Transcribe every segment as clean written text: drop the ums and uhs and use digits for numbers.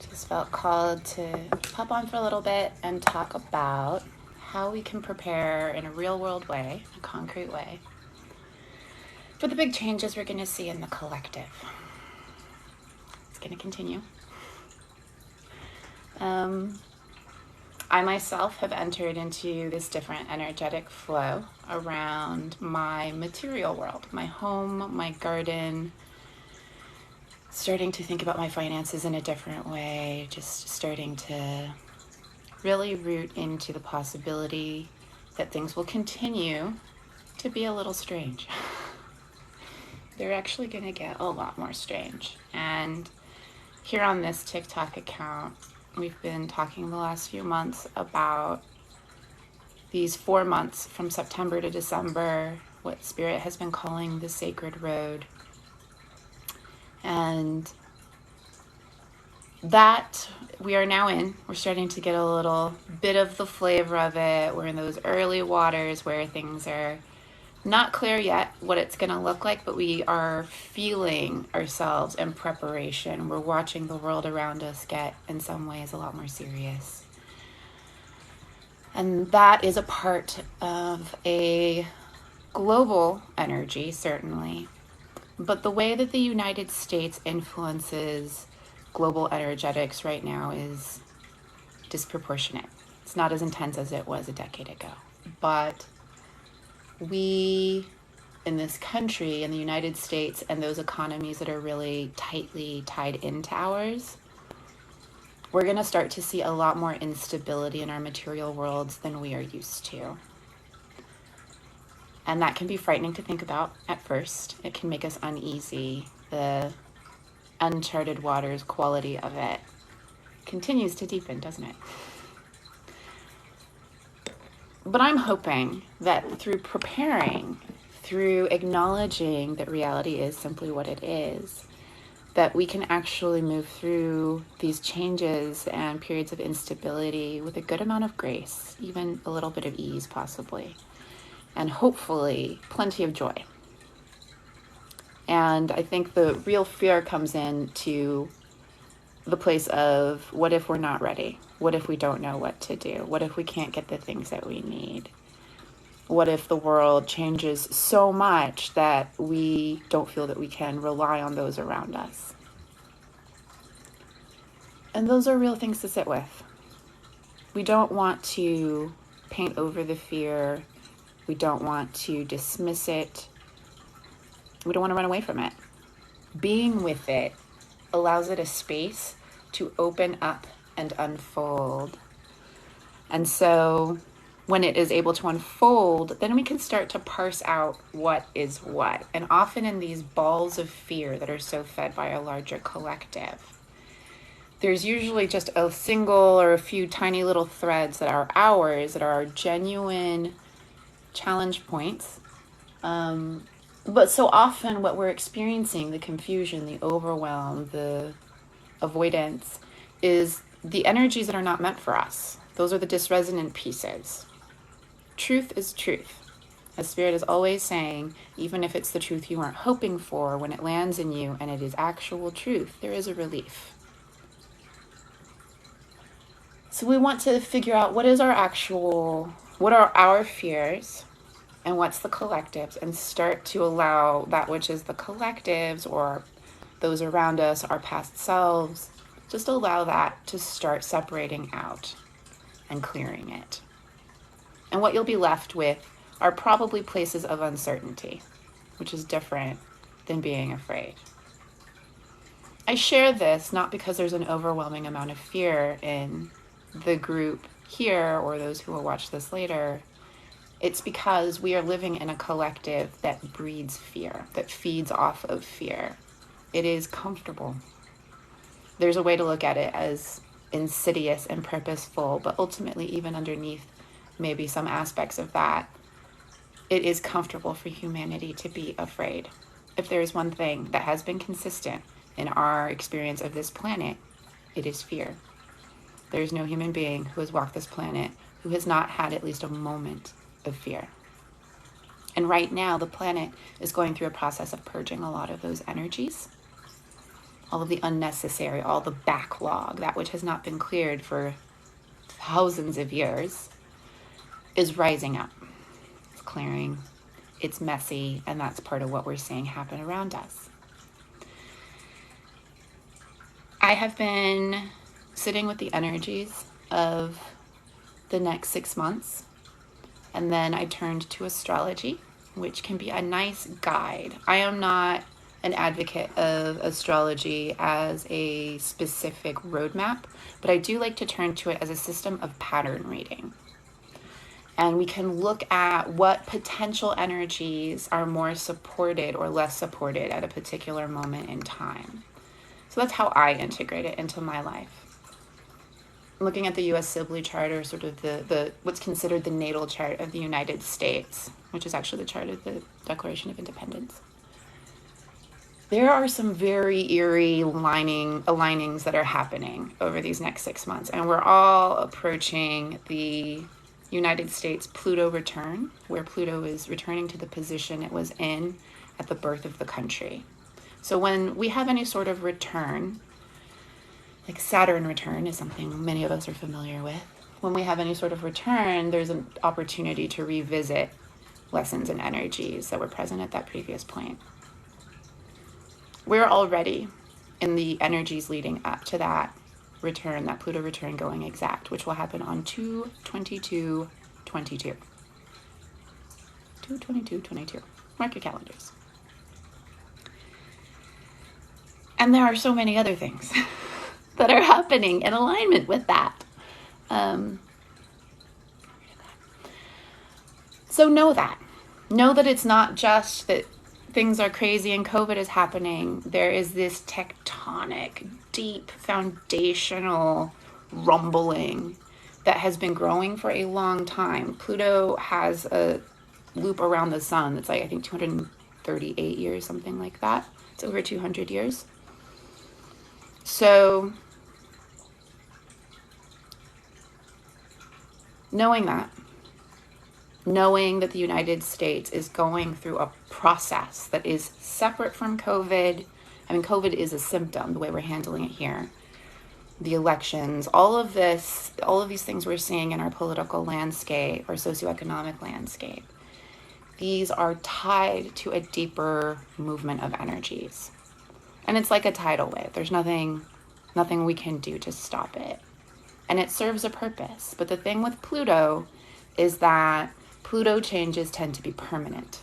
Just felt called to pop on for a little bit and talk about how we can prepare in a real world way, a concrete way, for the big changes we're going to see in the collective. It's going to continue. I myself have entered into this different energetic flow around my material world, my home, my garden, starting to think about my finances in a different way, just starting to really root into the possibility that things will continue to be a little strange. They're actually going to get a lot more strange. And here on this TikTok account, we've been talking the last few months about these 4 months from September to December, what Spirit has been calling the sacred road. And that we are now in. We're starting to get a little bit of the flavor of it. We're in those early waters where things are not clear yet what it's going to look like, but we are feeling ourselves in preparation. We're watching the world around us get, in some ways, a lot more serious. And that is a part of a global energy, certainly. But the way that the United States influences global energetics right now is disproportionate. It's not as intense as it was a decade ago. But we, in this country, in the United States, and those economies that are really tightly tied into ours, we're going to start to see a lot more instability in our material worlds than we are used to. And that can be frightening to think about at first. It can make us uneasy. The uncharted waters quality of it continues to deepen, doesn't it? But I'm hoping that through preparing, through acknowledging that reality is simply what it is, that we can actually move through these changes and periods of instability with a good amount of grace, even a little bit of ease possibly, and hopefully plenty of joy. And I think the real fear comes into the place of, what if we're not ready? What if we don't know what to do? What if we can't get the things that we need? What if the world changes so much that we don't feel that we can rely on those around us? And those are real things to sit with. We don't want to paint over the fear. We don't want to dismiss it. We don't want to run away from it. Being with it allows it a space to open up and unfold. And so when it is able to unfold, then we can start to parse out what is what. And often in these balls of fear that are so fed by a larger collective, there's usually just a single or a few tiny little threads that are ours, that are our genuine challenge points. But so often what we're experiencing, the confusion, the overwhelm, the avoidance, is the energies that are not meant for us. Those are the disresonant pieces. Truth is truth. As Spirit is always saying, even if it's the truth you weren't hoping for, when it lands in you and it is actual truth, there is a relief. So we want to figure out what are our fears, and what's the collectives, and start to allow that which is the collectives or those around us, our past selves, just allow that to start separating out and clearing it. And what you'll be left with are probably places of uncertainty, which is different than being afraid. I share this not because there's an overwhelming amount of fear in the group here or those who will watch this later. It's because we are living in a collective that breeds fear, that feeds off of fear. It is comfortable. There's a way to look at it as insidious and purposeful, but ultimately, even underneath maybe some aspects of that, it is comfortable for humanity to be afraid. If there is one thing that has been consistent in our experience of this planet, it is fear. There's no human being who has walked this planet who has not had at least a moment of fear. And right now, the planet is going through a process of purging a lot of those energies. all of the unnecessary, all the backlog, that which has not been cleared for thousands of years, is rising up. It's clearing, it's messy, and that's part of what we're seeing happen around us. I have been sitting with the energies of the next 6 months, and then I turned to astrology, which can be a nice guide. I am not an advocate of astrology as a specific roadmap, but I do like to turn to it as a system of pattern reading. And we can look at what potential energies are more supported or less supported at a particular moment in time. So that's how I integrate it into my life. Looking at the U.S. Sibley chart, or sort of the what's considered the natal chart of the United States, which is actually the chart of the Declaration of Independence. There are some very eerie alignings that are happening over these next 6 months, and we're all approaching the United States Pluto return, where Pluto is returning to the position it was in at the birth of the country. So when we have any sort of return, like Saturn return is something many of us are familiar with. When we have any sort of return, there's an opportunity to revisit lessons and energies that were present at that previous point. We're already in the energies leading up to that return, that Pluto return going exact, which will happen on 2/22/22. 2/22/22. Mark your calendars. And there are so many other things that are happening in alignment with that. So know that. Know that it's not just that things are crazy and COVID is happening. There is this tectonic, deep, foundational rumbling that has been growing for a long time. Pluto has a loop around the sun that's like, I think, 238 years, something like that. It's over 200 years. So, knowing that the United States is going through a process that is separate from COVID. I mean, COVID is a symptom, the way we're handling it here. The elections, all of these things we're seeing in our political landscape, our socioeconomic landscape, these are tied to a deeper movement of energies. And it's like a tidal wave. There's nothing we can do to stop it. And it serves a purpose. But the thing with Pluto is that Pluto changes tend to be permanent.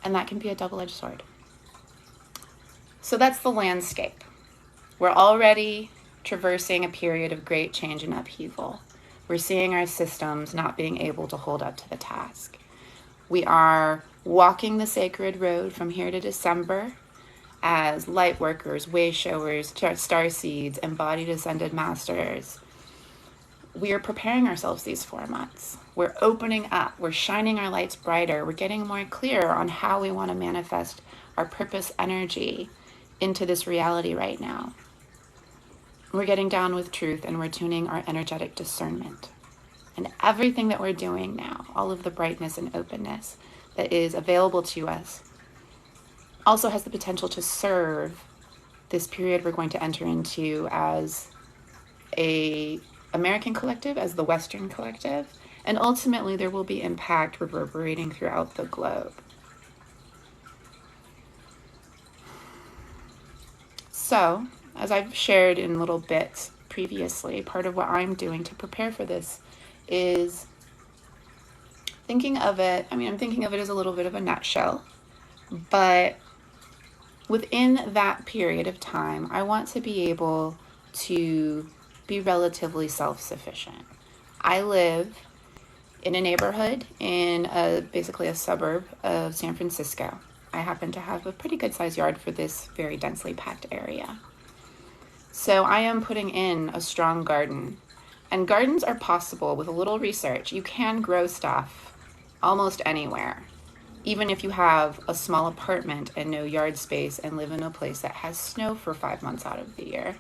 And that can be a double-edged sword. So that's the landscape. We're already traversing a period of great change and upheaval. We're seeing our systems not being able to hold up to the task. We are walking the sacred road from here to December as light workers, way showers, star seeds, embodied ascended masters. We are preparing ourselves these 4 months. We're opening up. We're shining our lights brighter. We're getting more clear on how we want to manifest our purpose energy into this reality right now. We're getting down with truth, and we're tuning our energetic discernment. And everything that we're doing now, all of the brightness and openness that is available to us, also has the potential to serve this period we're going to enter into as a American collective, as the Western collective, and ultimately there will be impact reverberating throughout the globe. So, as I've shared in little bits previously, part of what I'm doing to prepare for this is thinking of it, I'm thinking of it as a little bit of a nutshell, but within that period of time, I want to be able to be relatively self-sufficient. I live in a neighborhood in basically a suburb of San Francisco. I happen to have a pretty good sized yard for this very densely packed area. So I am putting in a strong garden. And gardens are possible with a little research. You can grow stuff almost anywhere, even if you have a small apartment and no yard space and live in a place that has snow for 5 months out of the year.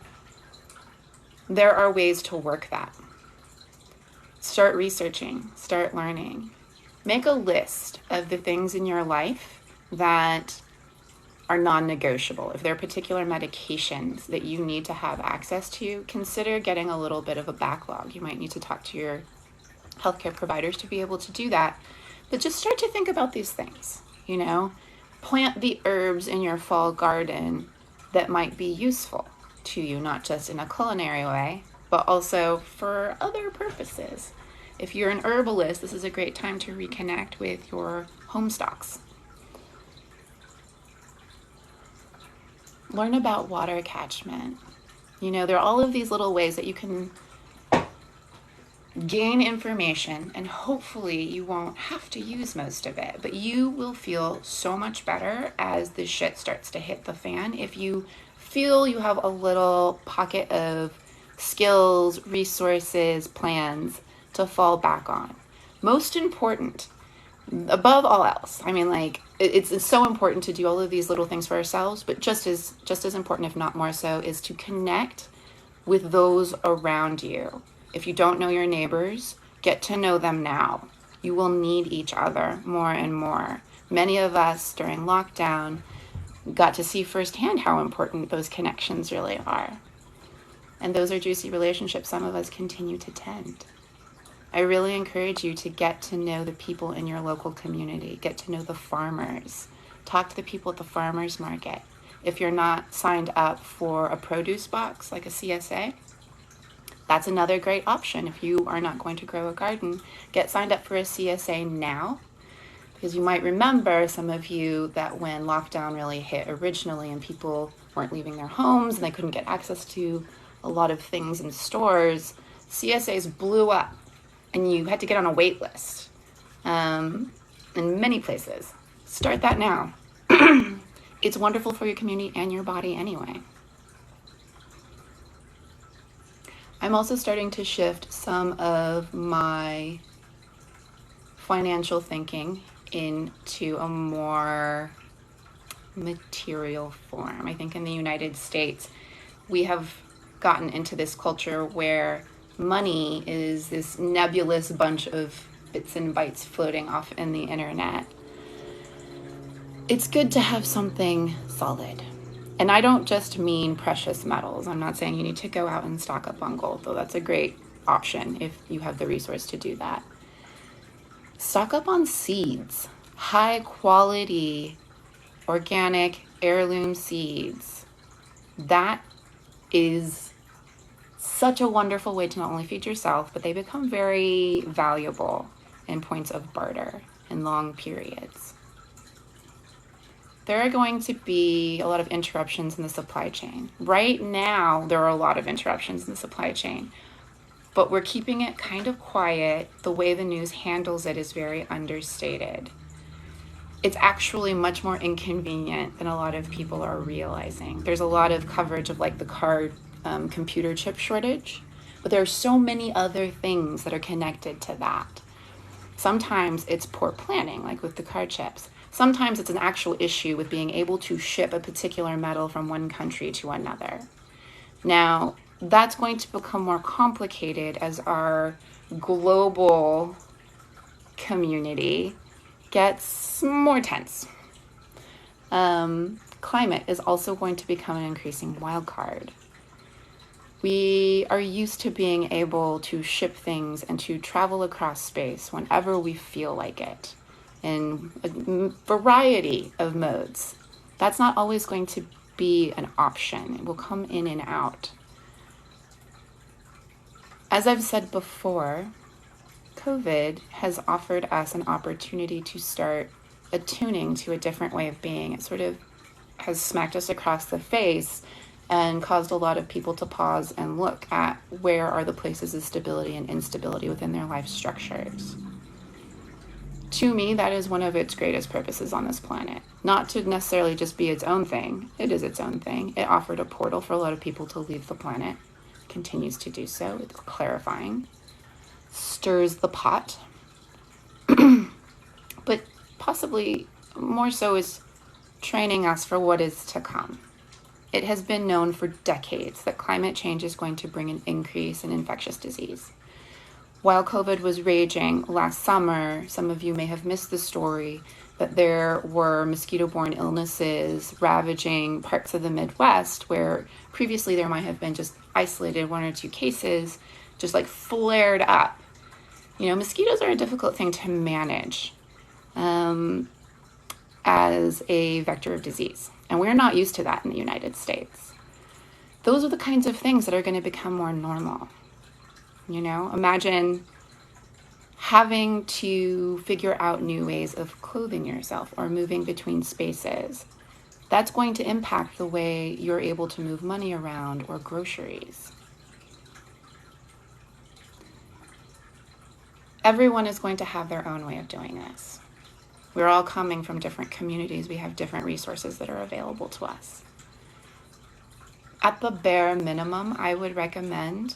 There are ways to work that. Start researching, start learning. Make a list of the things in your life that are non-negotiable. If there are particular medications that you need to have access to, consider getting a little bit of a backlog. You might need to talk to your healthcare providers to be able to do that. But just start to think about these things, you know? Plant the herbs in your fall garden that might be useful to you, not just in a culinary way, but also for other purposes. If you're an herbalist, this is a great time to reconnect with your home stocks. Learn about water catchment. You know, there are all of these little ways that you can gain information, and hopefully you won't have to use most of it, but you will feel so much better as the shit starts to hit the fan if you feel you have a little pocket of skills, resources, plans to fall back on. Most important, above all else, I mean, like, it's so important to do all of these little things for ourselves, but just as important, if not more so, is to connect with those around you. If you don't know your neighbors, get to know them now. You will need each other more and more. Many of us during lockdown got to see firsthand how important those connections really are. And those are juicy relationships some of us continue to tend. I really encourage you to get to know the people in your local community, get to know the farmers, talk to the people at the farmers market. If you're not signed up for a produce box like a CSA, that's another great option. If you are not going to grow a garden, get signed up for a CSA now, because you might remember, some of you, that when lockdown really hit originally and people weren't leaving their homes and they couldn't get access to a lot of things in stores, CSAs blew up and you had to get on a wait list in many places. Start that now. It's wonderful for your community and your body anyway. I'm also starting to shift some of my financial thinking into a more material form. I think in the United States, we have gotten into this culture where money is this nebulous bunch of bits and bytes floating off in the internet. It's good to have something solid. And I don't just mean precious metals. I'm not saying you need to go out and stock up on gold, though that's a great option if you have the resource to do that. Stock up on seeds, high quality, organic, heirloom seeds. That is such a wonderful way to not only feed yourself, but they become very valuable in points of barter in long periods. There are going to be a lot of interruptions in the supply chain. Right now, there are a lot of interruptions in the supply chain, but we're keeping it kind of quiet. The way the news handles it is very understated. It's actually much more inconvenient than a lot of people are realizing. There's a lot of coverage of like the car computer chip shortage, but there are so many other things that are connected to that. Sometimes it's poor planning, like with the car chips. Sometimes it's an actual issue with being able to ship a particular metal from one country to another. Now, that's going to become more complicated as our global community gets more tense. Climate is also going to become an increasing wild card. We are used to being able to ship things and to travel across space whenever we feel like it, in a variety of modes. That's not always going to be an option. It will come in and out. As I've said before, COVID has offered us an opportunity to start attuning to a different way of being. It sort of has smacked us across the face and caused a lot of people to pause and look at where are the places of stability and instability within their life structures. To me, that is one of its greatest purposes on this planet. Not to necessarily just be its own thing. It is its own thing. It offered a portal for a lot of people to leave the planet. Continues to do so. It's clarifying. Stirs the pot. But possibly more so is training us for what is to come. It has been known for decades that climate change is going to bring an increase in infectious disease. While COVID was raging last summer, some of you may have missed the story that there were mosquito-borne illnesses ravaging parts of the Midwest where previously there might have been just isolated 1 or 2 cases, just like flared up. You know, mosquitoes are a difficult thing to manage as a vector of disease, and we're not used to that in the United States. Those are the kinds of things that are going to become more normal. You know, imagine having to figure out new ways of clothing yourself or moving between spaces. That's going to impact the way you're able to move money around or groceries. Everyone is going to have their own way of doing this. We're all coming from different communities. We have different resources that are available to us. At the bare minimum, I would recommend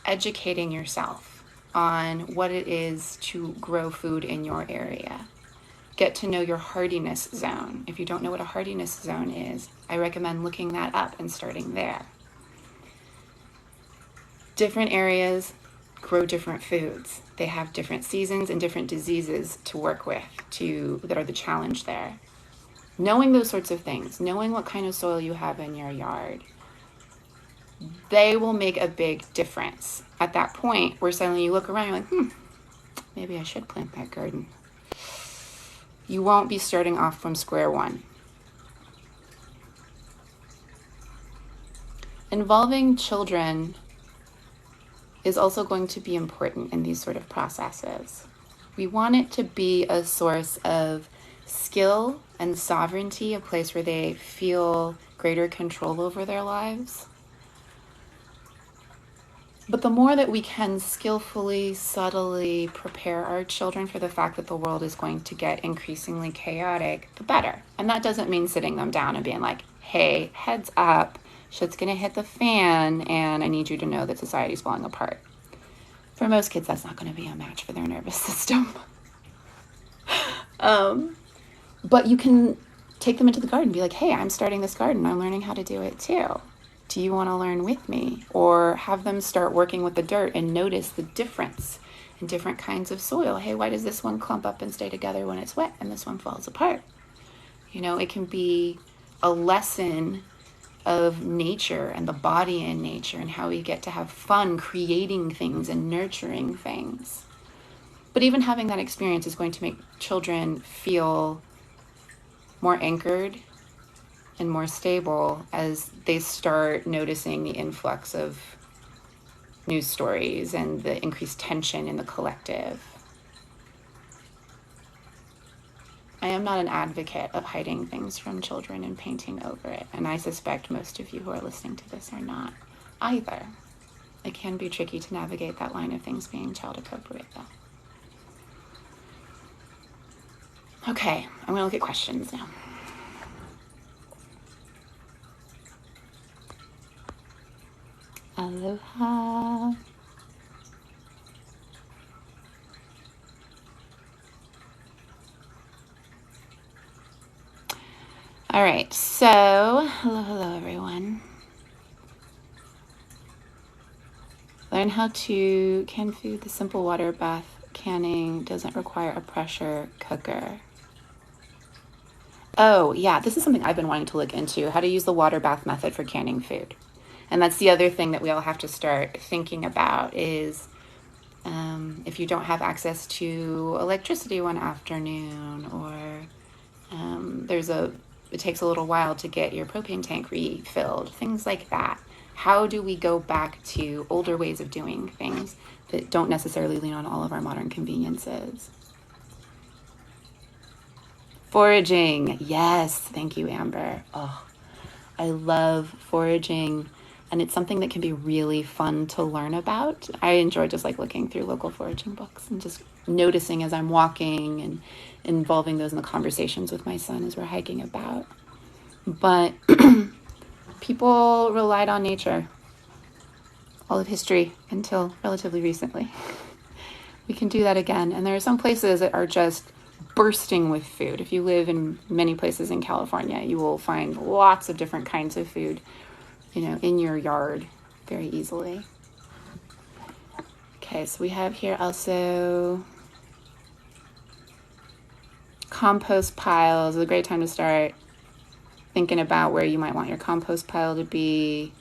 educating yourself on what it is to grow food in your area. Get to know your hardiness zone. If you don't know what a hardiness zone is, I recommend looking that up and starting there. Different areas grow different foods. They have different seasons and different diseases to work with that are the challenge there. Knowing those sorts of things, knowing what kind of soil you have in your yard, they will make a big difference. At that point where suddenly you look around, you're like, maybe I should plant that garden. You won't be starting off from square one. Involving children is also going to be important in these sort of processes. We want it to be a source of skill and sovereignty, a place where they feel greater control over their lives. But the more that we can skillfully, subtly prepare our children for the fact that the world is going to get increasingly chaotic, the better. And that doesn't mean sitting them down and being like, hey, heads up, shit's gonna hit the fan, and I need you to know that society's falling apart. For most kids, that's not gonna be a match for their nervous system. But you can take them into the garden and be like, hey, I'm starting this garden. I'm learning how to do it too. Do you want to learn with me? Or have them start working with the dirt and notice the difference in different kinds of soil. Hey, why does this one clump up and stay together when it's wet and this one falls apart? You know, it can be a lesson of nature and the body in nature and how we get to have fun creating things and nurturing things. But even having that experience is going to make children feel more anchored and more stable as they start noticing the influx of news stories and the increased tension in the collective. I am not an advocate of hiding things from children and painting over it, and I suspect most of you who are listening to this are not either. It can be tricky to navigate that line of things being child appropriate, though. Okay, I'm going to look at questions now. Aloha. All right, so hello everyone. Learn how to can food. The simple water bath canning doesn't require a pressure cooker. Oh yeah, this is something I've been wanting to look into, how to use the water bath method for canning food. And that's the other thing that we all have to start thinking about is if you don't have access to electricity one afternoon, or it takes a little while to get your propane tank refilled, things like that. How do we go back to older ways of doing things that don't necessarily lean on all of our modern conveniences? Foraging. Yes, thank you, Amber. Oh, I love foraging. And it's something that can be really fun to learn about. I enjoy just like looking through local foraging books and just noticing as I'm walking and involving those in the conversations with my son as we're hiking about. But people relied on nature all of history until relatively recently. We can do that again. And there are some places that are just bursting with food. If you live in many places in California, you will find lots of different kinds of food, you know, in your yard very easily. Okay, so we have here also Compost piles is a great time to start thinking about where you might want your compost pile to be.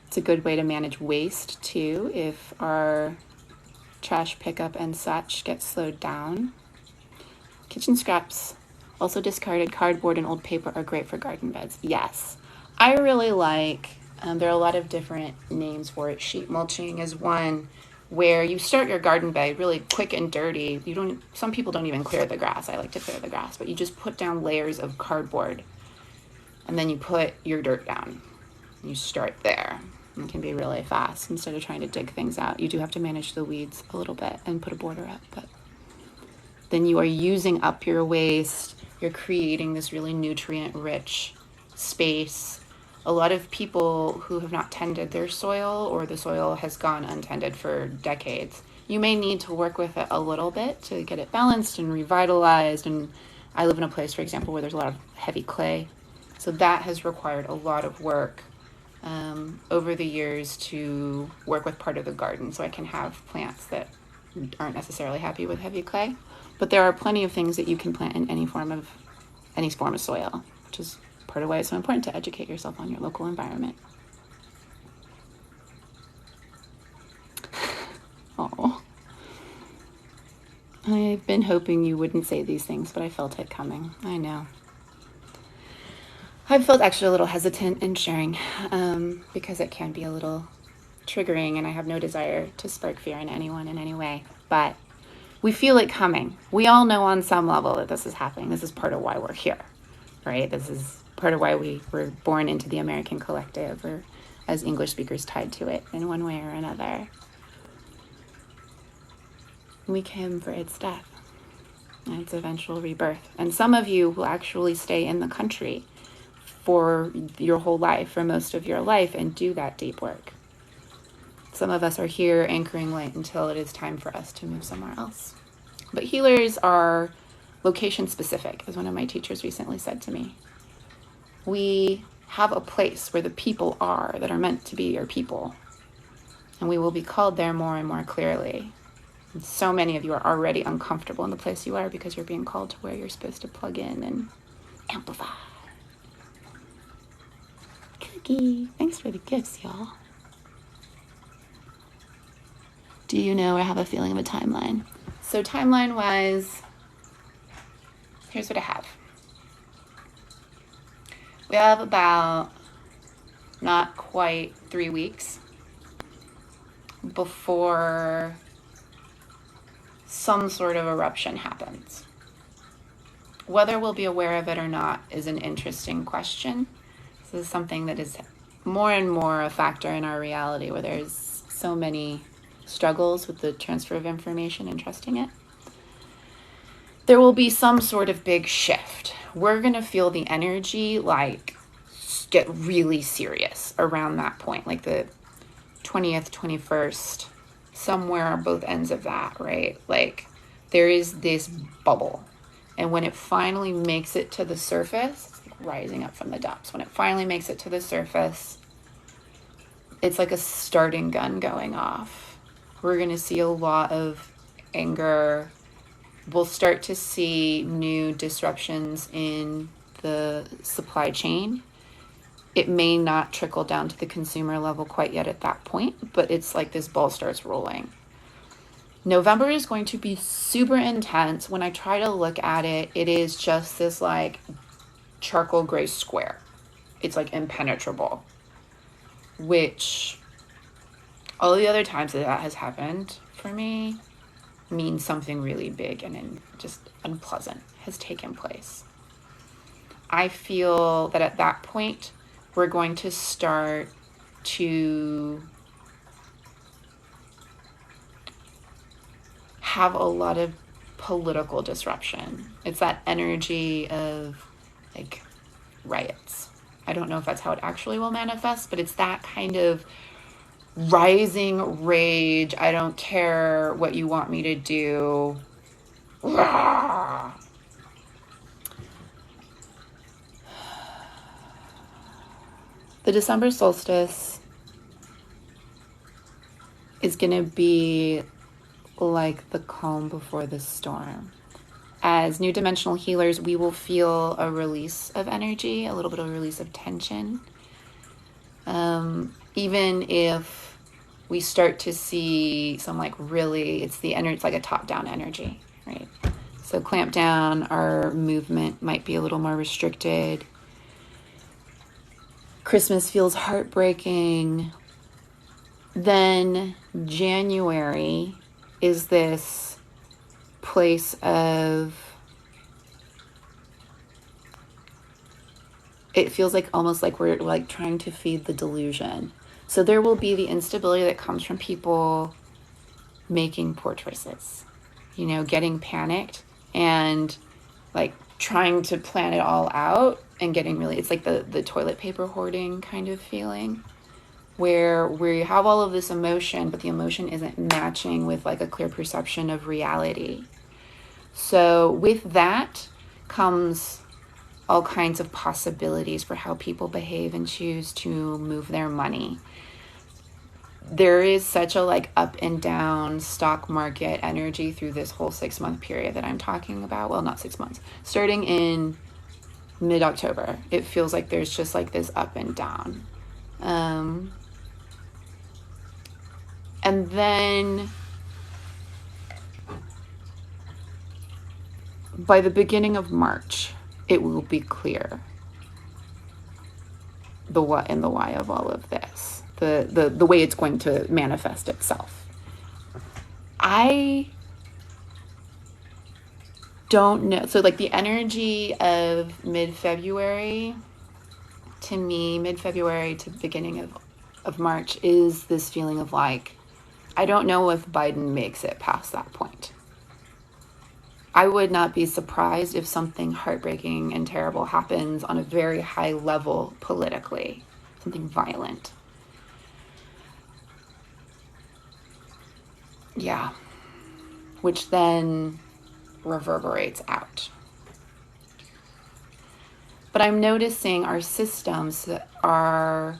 It's a good way to manage waste too if our trash pickup and such get slowed down. Kitchen scraps, also discarded cardboard and old paper, are great for garden beds. Yes, I really like, there are a lot of different names for it. Sheet mulching is one where you start your garden bed really quick and dirty. Some people don't even clear the grass. I like to clear the grass, but you just put down layers of cardboard and then you put your dirt down. You start there. It can be really fast instead of trying to dig things out. You do have to manage the weeds a little bit and put a border up, but then you are using up your waste. You're creating this really nutrient-rich space. A lot of people who have not tended their soil, or the soil has gone untended for decades, you may need to work with it a little bit to get it balanced and revitalized. And I live in a place, for example, where there's a lot of heavy clay. So that has required a lot of work over the years to work with part of the garden, so I can have plants that aren't necessarily happy with heavy clay. But there are plenty of things that you can plant in any form of soil, which is part of why it's so important to educate yourself on your local environment. Oh, I've been hoping you wouldn't say these things, but I felt it coming. I know. I've felt actually a little hesitant in sharing because it can be a little triggering, and I have no desire to spark fear in anyone in any way. But we feel it coming. We all know on some level that this is happening. This is part of why we're here, right? This is part of why we were born into the American collective, or as English speakers tied to it in one way or another. We came for its death and its eventual rebirth. And some of you will actually stay in the country for your whole life, for most of your life, and do that deep work. Some of us are here anchoring light until it is time for us to move somewhere else. But healers are location specific, as one of my teachers recently said to me. We have a place where the people are that are meant to be your people, and we will be called there more and more clearly. And so many of you are already uncomfortable in the place you are because you're being called to where you're supposed to plug in and amplify. Cookie, thanks for the gifts, y'all. Do you know or have a feeling of a timeline? So timeline-wise, here's what I have. We have about not quite 3 weeks before some sort of eruption happens. Whether we'll be aware of it or not is an interesting question. This is something that is more and more a factor in our reality, where there's so many struggles with the transfer of information and trusting it. There will be some sort of big shift. We're going to feel the energy get really serious around that point, like the 20th, 21st, somewhere on both ends of that, right? Like there is this bubble. And when it finally makes it to the surface, it's like rising up from the depths. When it finally makes it to the surface, it's like a starting gun going off. We're going to see a lot of anger. We'll start to see new disruptions in the supply chain. It may not trickle down to the consumer level quite yet at that point, but it's like this ball starts rolling. November is going to be super intense. When I try to look at it, it is just this like charcoal gray square. It's like impenetrable, which all the other times that has happened for me means something really big and just unpleasant has taken place. I feel that at that point, we're going to start to have a lot of political disruption. It's that energy of like riots. I don't know if that's how it actually will manifest, but it's that kind of rising rage. I don't care what you want me to do. The December solstice is going to be like the calm before the storm. as new dimensional healers, we will feel a release of energy, a little bit of a release of tension. Even if we start to see some like really, it's the energy, it's like a top-down energy, right? So clamp down, our movement might be a little more restricted. Christmas feels heartbreaking. Then January is this place of, it feels like almost like we're like trying to feed the delusion. So there will be the instability that comes from people making poor choices, you know, getting panicked and like trying to plan it all out and getting really, it's like the toilet paper hoarding kind of feeling, where we have all of this emotion, but the emotion isn't matching with like a clear perception of reality. So with that comes all kinds of possibilities for how people behave and choose to move their money. There is such a like up and down stock market energy through this whole 6-month period that I'm talking about. Well, not 6 months, starting in mid-October. It feels like there's just like this up and down. And then by the beginning of March, it will be clear the what and the why of all of this, the way it's going to manifest itself. I don't know. So like the energy of mid-February, to me, mid-February to the beginning of March is this feeling of like, I don't know if Biden makes it past that point. I would not be surprised if something heartbreaking and terrible happens on a very high level politically, something violent. Yeah, which then reverberates out. But I'm noticing our systems are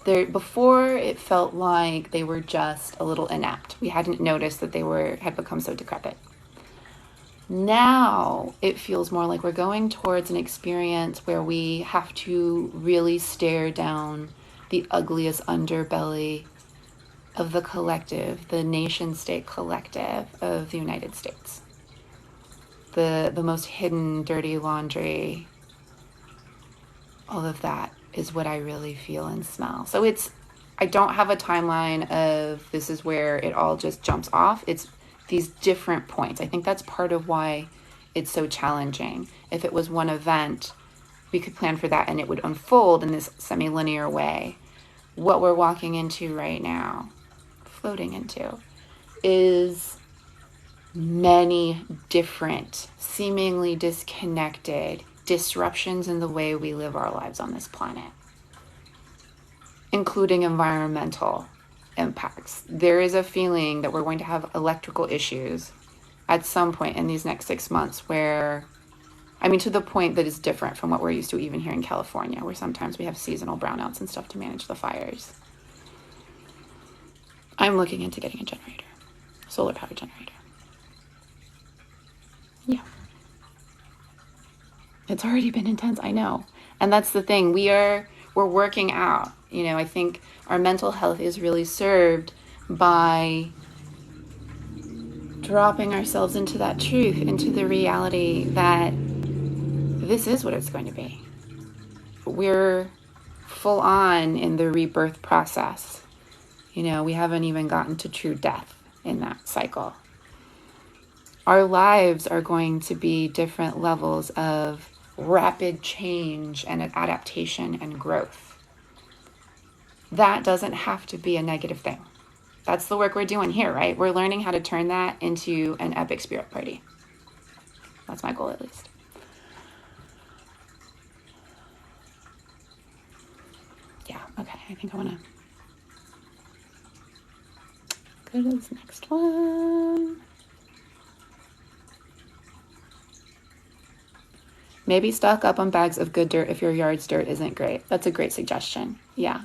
there. Before, it felt like they were just a little inept. We hadn't noticed that they had become so decrepit. Now it feels more like we're going towards an experience where we have to really stare down the ugliest underbelly of the collective, the nation-state collective of the United States. The most hidden, dirty laundry, all of that is what I really feel and smell. So I don't have a timeline of this is where it all just jumps off. It's these different points. I think that's part of why it's so challenging. If it was one event, we could plan for that and it would unfold in this semi-linear way. What we're walking into right now, floating into, is many different, seemingly disconnected disruptions in the way we live our lives on this planet, including environmental impacts. There is a feeling that we're going to have electrical issues at some point in these next 6 months where, I mean, to the point that is different from what we're used to even here in California, where sometimes we have seasonal brownouts and stuff to manage the fires. I'm looking into getting a generator, solar power generator. Yeah. It's already been intense, I know. And that's the thing, we're working out. You know, I think our mental health is really served by dropping ourselves into that truth, into the reality that this is what it's going to be. We're full on in the rebirth process. You know, we haven't even gotten to true death in that cycle. Our lives are going to be different levels of rapid change and adaptation and growth. That doesn't have to be a negative thing. That's the work we're doing here, right? We're learning how to turn that into an epic spirit party. That's my goal, at least. Yeah, okay, I think I want to go to this next one. Maybe stock up on bags of good dirt if your yard's dirt isn't great. That's a great suggestion. Yeah.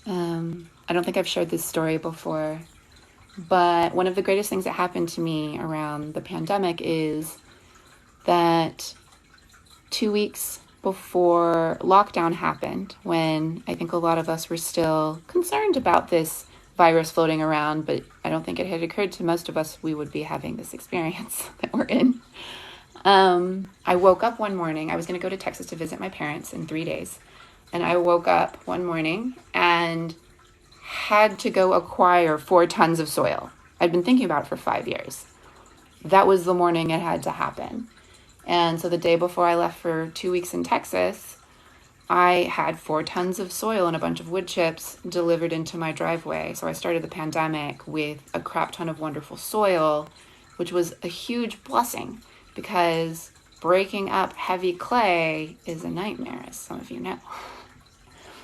I don't think I've shared this story before, But one of the greatest things that happened to me around the pandemic is that 2 weeks before lockdown happened, when I think a lot of us were still concerned about this virus floating around, but I don't think it had occurred to most of us we would be having this experience that we're in. I woke up one morning. I was going to go to Texas to visit my parents in 3 days. And I woke up one morning and had to go acquire 4 tons of soil. I'd been thinking about it for 5 years. That was the morning it had to happen. And so the day before I left for 2 weeks in Texas, I had 4 tons of soil and a bunch of wood chips delivered into my driveway. So I started the pandemic with a crap ton of wonderful soil, which was a huge blessing because breaking up heavy clay is a nightmare, as some of you know.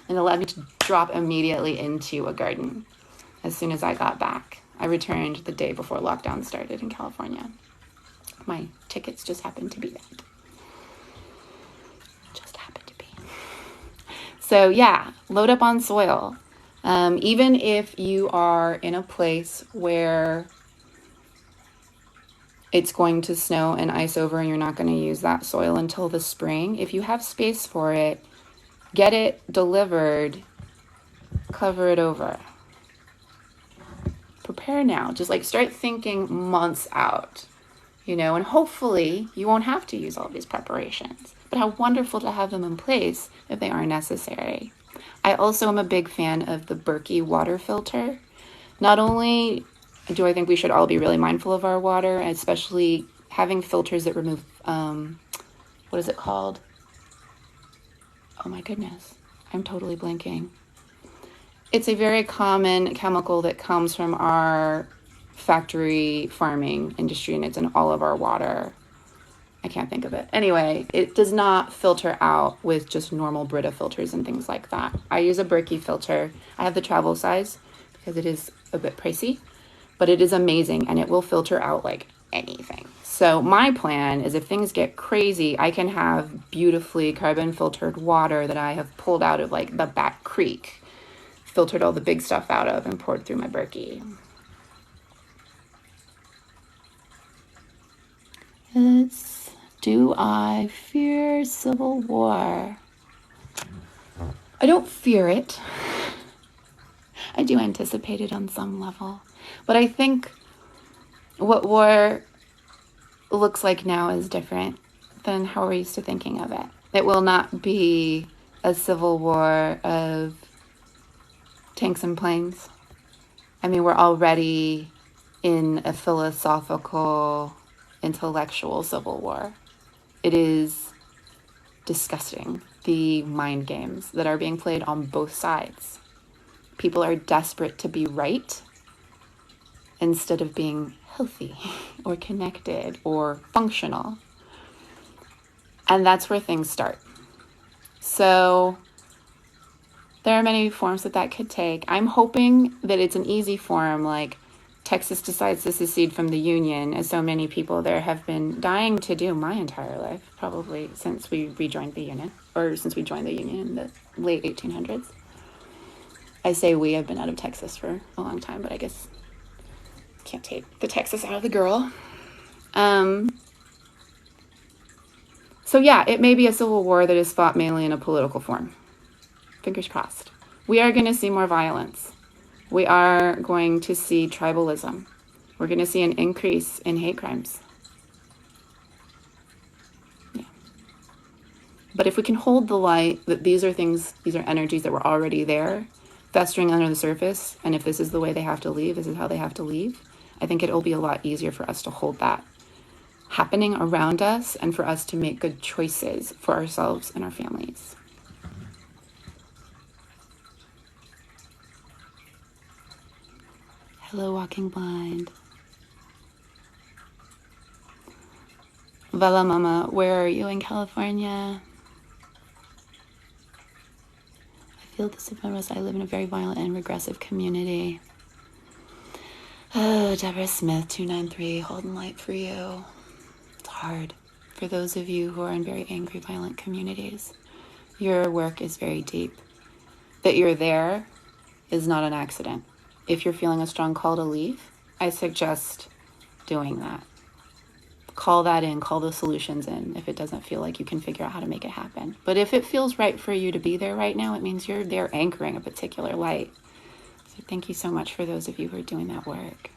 And allowed me to drop immediately into a garden as soon as I got back. I returned the day before lockdown started in California. My tickets just happened to be that. Just happened to be. So yeah, load up on soil. Even if you are in a place where it's going to snow and ice over and you're not going to use that soil until the spring, if you have space for it, get it delivered, cover it over. Prepare now. Just like start thinking months out, and hopefully you won't have to use all these preparations. But how wonderful to have them in place if they are necessary. I also am a big fan of the Berkey water filter. Not only do I think we should all be really mindful of our water, especially having filters that remove, what is it called? Oh my goodness, I'm totally blanking. It's a very common chemical that comes from our factory farming industry, and it's in all of our water. I can't think of it. Anyway, it does not filter out with just normal Brita filters and things like that. I use a Berkey filter. I have the travel size because it is a bit pricey, but it is amazing and it will filter out like anything. So my plan is if things get crazy, I can have beautifully carbon filtered water that I have pulled out of like the back creek, filtered all the big stuff out of and poured through my Berkey. Do I fear civil war? I don't fear it. I do anticipate it on some level. But I think what war looks like now is different than how we're used to thinking of it. It will not be a civil war of tanks and planes. I mean, we're already in a philosophical, intellectual civil war. It is disgusting, the mind games that are being played on both sides. People are desperate to be right instead of being healthy or connected or functional. And that's where things start. So there are many forms that could take. I'm hoping that it's an easy form, like Texas decides to secede from the Union, as so many people there have been dying to do my entire life, probably since we rejoined the Union, or since we joined the Union in the late 1800s. I say we have been out of Texas for a long time, but I guess can't take the Texas out of the girl. So yeah, it may be a civil war that is fought mainly in a political form. Fingers crossed. We are going to see more violence. We are going to see tribalism. We're going to see an increase in hate crimes. Yeah. But if we can hold the light that these are energies that were already there, festering under the surface, and if this is the way they have to leave, this is how they have to leave, I think it'll be a lot easier for us to hold that happening around us and for us to make good choices for ourselves and our families. Hello, Walking Blind. Vela Mama, where are you in California? I feel this about I live in a very violent and regressive community. Oh, Deborah Smith, 293, holding light for you. It's hard for those of you who are in very angry, violent communities. Your work is very deep. That you're there is not an accident. If you're feeling a strong call to leave, I suggest doing that. Call that in, call the solutions in if it doesn't feel like you can figure out how to make it happen. But if it feels right for you to be there right now, it means you're there anchoring a particular light. So thank you so much for those of you who are doing that work.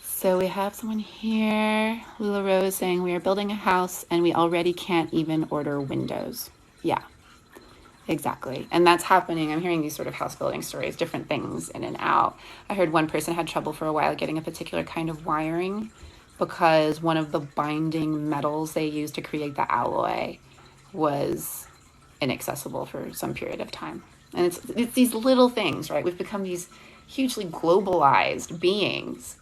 So we have someone here, Lula Rose, saying we are building a house and we already can't even order windows. Yeah, exactly. And that's happening. I'm hearing these sort of house building stories, different things in and out. I heard one person had trouble for a while getting a particular kind of wiring because one of the binding metals they used to create the alloy was inaccessible for some period of time. And it's these little things, right? We've become these hugely globalized beings.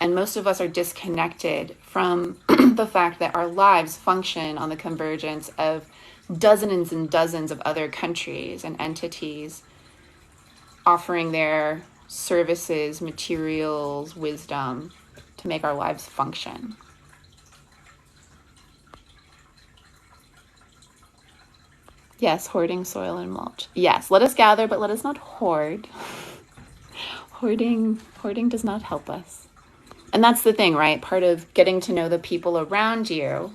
And most of us are disconnected from the fact that our lives function on the convergence of dozens and dozens of other countries and entities offering their services, materials, wisdom to make our lives function. Yes, hoarding soil and mulch. Yes, let us gather, but let us not hoard. Hoarding does not help us. And that's the thing, right? Part of getting to know the people around you,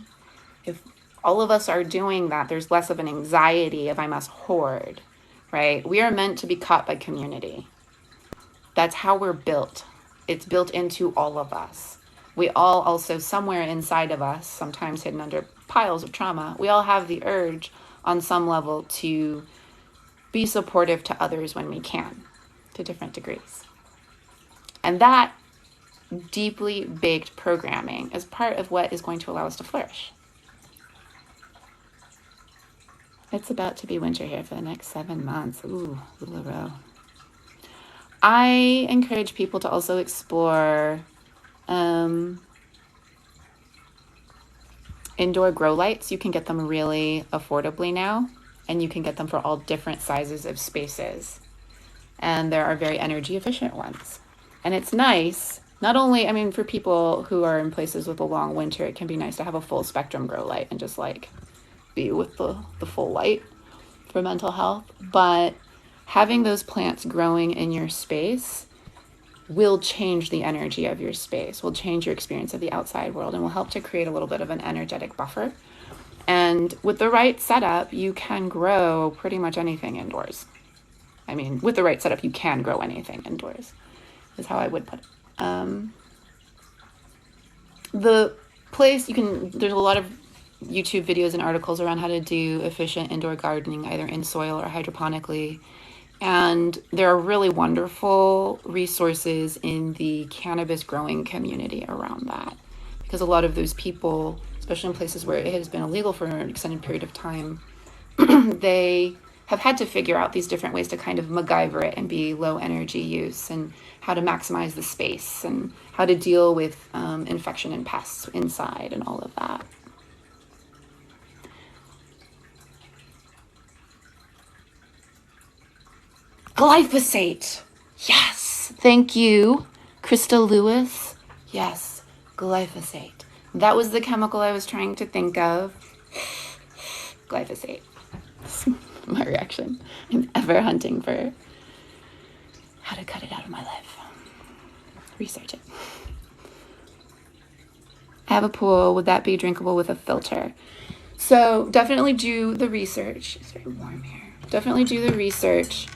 if all of us are doing that, there's less of an anxiety of I must hoard, right? We are meant to be caught by community. That's how we're built. It's built into all of us. We all also, somewhere inside of us, sometimes hidden under piles of trauma, we all have the urge on some level to be supportive to others when we can, to different degrees. And that deeply baked programming is part of what is going to allow us to flourish. It's about to be winter here for the next 7 months. Ooh, little row. I encourage people to also explore indoor grow lights. You can get them really affordably now, and you can get them for all different sizes of spaces. And there are very energy efficient ones. And it's nice. Not only, I mean, for people who are in places with a long winter, it can be nice to have a full spectrum grow light and just like be with the full light for mental health. But having those plants growing in your space will change the energy of your space, will change your experience of the outside world, and will help to create a little bit of an energetic buffer. And with the right setup, you can grow pretty much anything indoors. I mean, with the right setup, you can grow anything indoors, is how I would put it. The place there's a lot of YouTube videos and articles around how to do efficient indoor gardening, either in soil or hydroponically. And there are really wonderful resources in the cannabis growing community around that. Because a lot of those people, especially in places where it has been illegal for an extended period of time, they have had to figure out these different ways to kind of MacGyver it and be low energy use, and how to maximize the space, and how to deal with infection and pests inside and all of that. Glyphosate. Yes. Thank you, Krista Lewis. Yes, glyphosate. That was the chemical I was trying to think of. Glyphosate. My reaction. I'm ever hunting for how to cut it out of my life. Research it. I have a pool. Would that be drinkable with a filter? So definitely do the research. It's very warm here. Definitely do the research.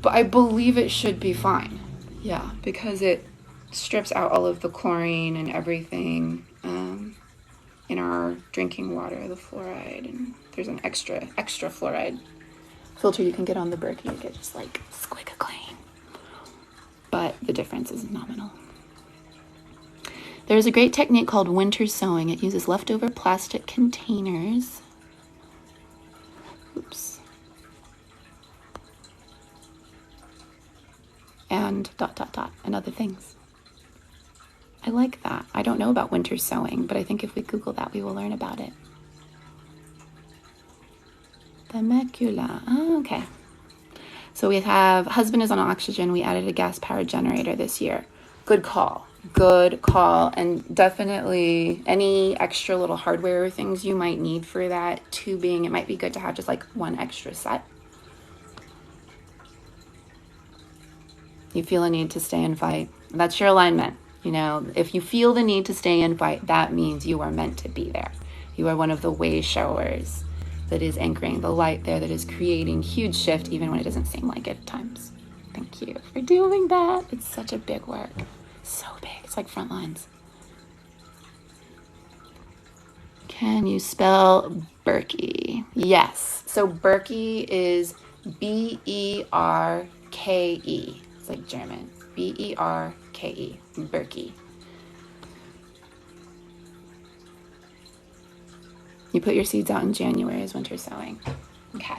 But I believe it should be fine. Yeah, because it strips out all of the chlorine and everything in our drinking water, the fluoride, and there's an extra fluoride filter you can get on the Berkey. You get just like squeaky clean. But the difference is nominal. There's a great technique called winter sowing. It uses leftover plastic containers. Oops. And ... and other things. I like that. I don't know about winter sowing, but I think if we Google that, we will learn about it. Temecula. Oh, okay. So we have husband is on oxygen. We added a gas-powered generator this year. Good call. Good call. And definitely any extra little hardware or things you might need for that tubing, it might be good to have just like one extra set. You feel a need to stay and fight. That's your alignment. You know, if you feel the need to stay and fight, that means you are meant to be there. You are one of the way showers that is anchoring the light there, that is creating huge shift even when it doesn't seem like it at times. Thank you for doing that. It's such a big work. So big. It's like front lines. Can you spell Berkey? Yes. So Berkey is Berke. It's like German. Berke. Berkey. You put your seeds out in January as winter sowing. Okay.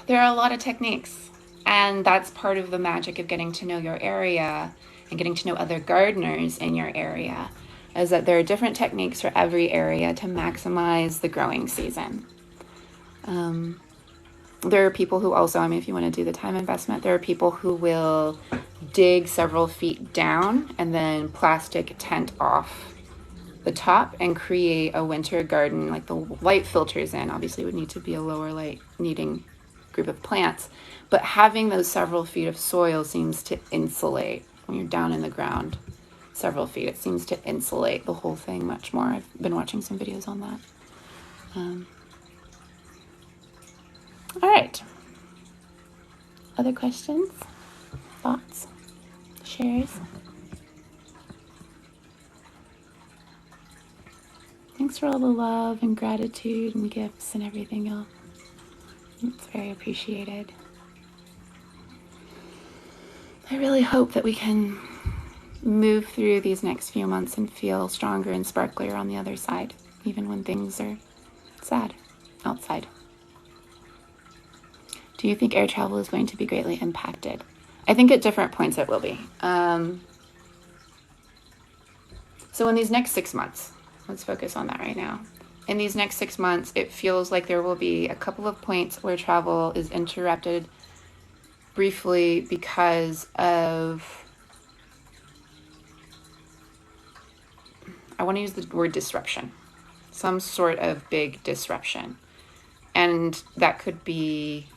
There are a lot of techniques, and that's part of the magic of getting to know your area and getting to know other gardeners in your area, is that there are different techniques for every area to maximize the growing season. There are people who also, I mean, if you want to do the time investment, there are people who will dig several feet down and then plastic tent off the top and create a winter garden. Like the light filters in, obviously would need to be a lower light needing group of plants, but having those several feet of soil seems to insulate when you're down in the ground several feet. It seems to insulate the whole thing much more. I've been watching some videos on that. All right. Other questions, thoughts, shares? Thanks for all the love and gratitude and gifts and everything else. It's very appreciated. I really hope that we can move through these next few months and feel stronger and sparklier on the other side, even when things are sad outside. Do you think air travel is going to be greatly impacted? I think at different points it will be. So in these next 6 months, let's focus on that right now. In these next 6 months, it feels like there will be a couple of points where travel is interrupted briefly because of, I want to use the word disruption, some sort of big disruption. And that could be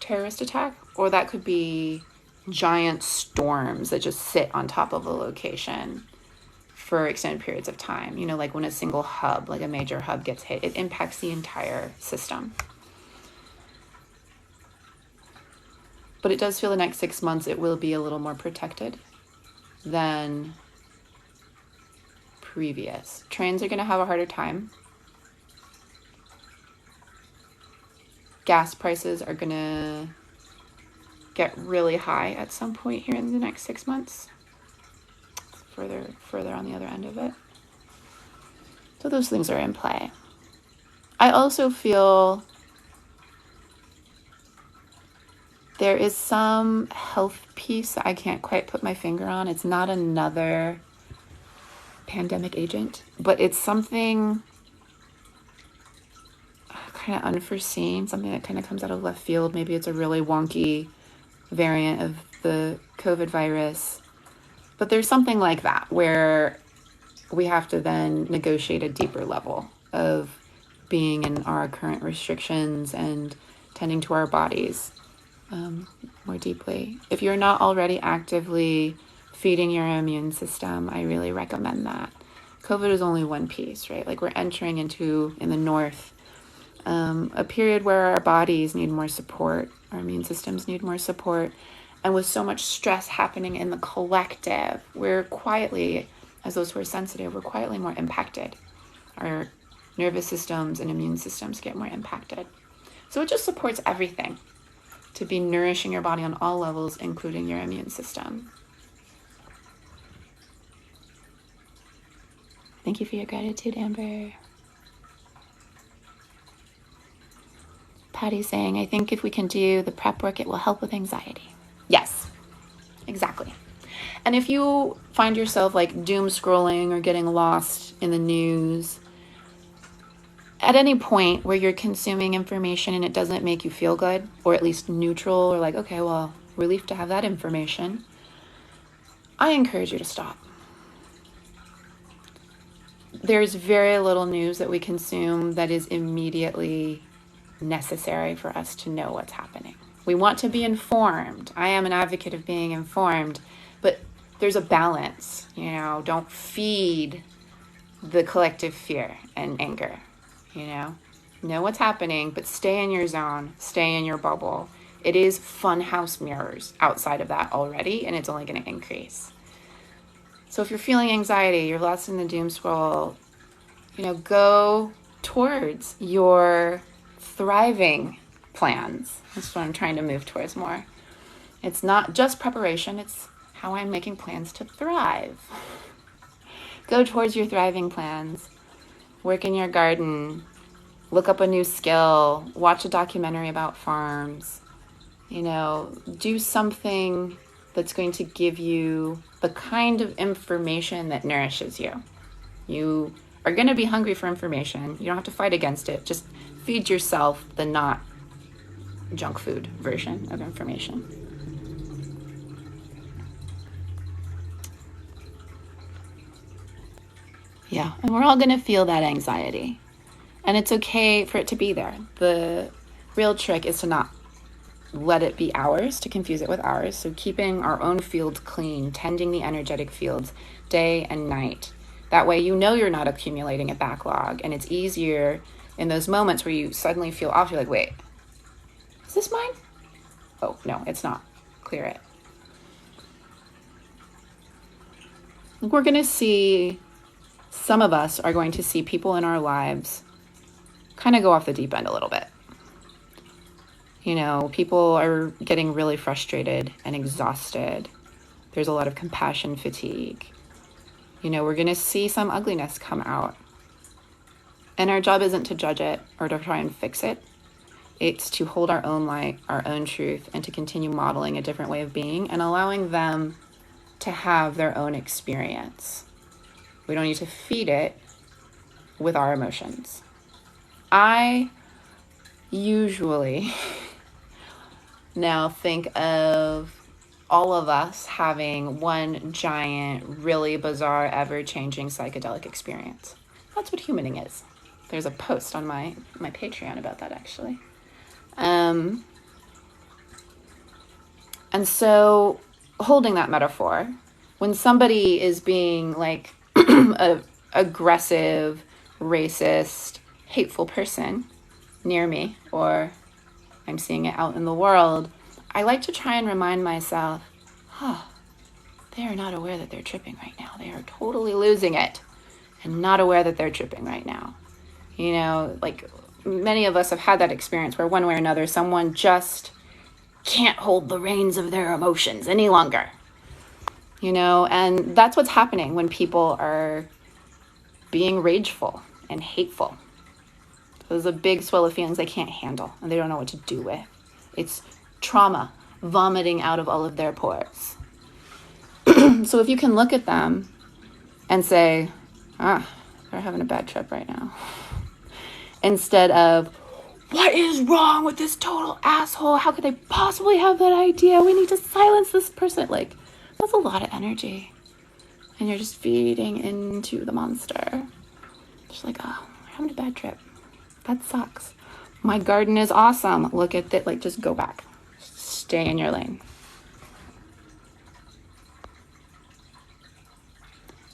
terrorist attack, or that could be giant storms that just sit on top of a location for extended periods of time. You know, like when a single hub, like a major hub gets hit, it impacts the entire system. But it does feel the next 6 months it will be a little more protected than previous. Trains are going to have a harder time. Gas prices are going to get really high at some point here in the next 6 months. Further on the other end of it. So those things are in play. I also feel there is some health piece I can't quite put my finger on. It's not another pandemic agent, but it's something kind of unforeseen, something that kind of comes out of left field. Maybe it's a really wonky variant of the COVID virus. But there's something like that where we have to then negotiate a deeper level of being in our current restrictions and tending to our bodies more deeply. If you're not already actively feeding your immune system, I really recommend that. COVID is only one piece, right? Like we're entering into, in the north, a period where our bodies need more support, our immune systems need more support. And with so much stress happening in the collective, we're quietly, as those who are sensitive, we're quietly more impacted. Our nervous systems and immune systems get more impacted. So it just supports everything to be nourishing your body on all levels, including your immune system. Thank you for your gratitude, Amber. Patty's saying, I think if we can do the prep work, it will help with anxiety. Yes, exactly. And if you find yourself like doom scrolling or getting lost in the news, at any point where you're consuming information and it doesn't make you feel good, or at least neutral, or like, okay, well, relief to have that information, I encourage you to stop. There's very little news that we consume that is immediately necessary for us to know what's happening. We want to be informed. I am an advocate of being informed, but there's a balance, you know, don't feed the collective fear and anger, you know what's happening, but stay in your zone, stay in your bubble. It is fun house mirrors outside of that already, and it's only going to increase. So if you're feeling anxiety, you're lost in the doom scroll, you know, go towards your thriving plans. That's what I'm trying to move towards more. It's not just preparation, it's how I'm making plans to thrive. Go towards your thriving plans. Work in your garden. Look up a new skill. Watch a documentary about farms. You know, do something that's going to give you the kind of information that nourishes you. You are going to be hungry for information. You don't have to fight against it. Just feed yourself the not junk food version of information. Yeah, and we're all going to feel that anxiety. And it's okay for it to be there. The real trick is to not let it be ours, to confuse it with ours. So keeping our own fields clean, tending the energetic fields day and night. That way you know you're not accumulating a backlog, and it's easier in those moments where you suddenly feel off. You're like, wait, is this mine? Oh, no, it's not. Clear it. We're going to see, some of us are going to see people in our lives kind of go off the deep end a little bit. You know, people are getting really frustrated and exhausted. There's a lot of compassion fatigue. You know, we're going to see some ugliness come out. And our job isn't to judge it or to try and fix it. It's to hold our own light, our own truth, and to continue modeling a different way of being and allowing them to have their own experience. We don't need to feed it with our emotions. I usually now think of all of us having one giant, really bizarre, ever-changing psychedelic experience. That's what humaning is. There's a post on my Patreon about that, actually. And so, holding that metaphor, when somebody is being like a aggressive, racist, hateful person near me, or I'm seeing it out in the world, I like to try and remind myself, they are not aware that they're tripping right now. They are totally losing it and not aware that they're tripping right now. You know, like many of us have had that experience where one way or another, someone just can't hold the reins of their emotions any longer. You know, and that's what's happening when people are being rageful and hateful. There's a big swell of feelings they can't handle and they don't know what to do with. It's trauma vomiting out of all of their pores. So if you can look at them and say, they're having a bad trip right now, instead of, what is wrong with this total asshole? How could they possibly have that idea? We need to silence this person. Like, that's a lot of energy. And you're just feeding into the monster. Just like, we're having a bad trip. That sucks. My garden is awesome. Look at that. Like, just go back. Stay in your lane.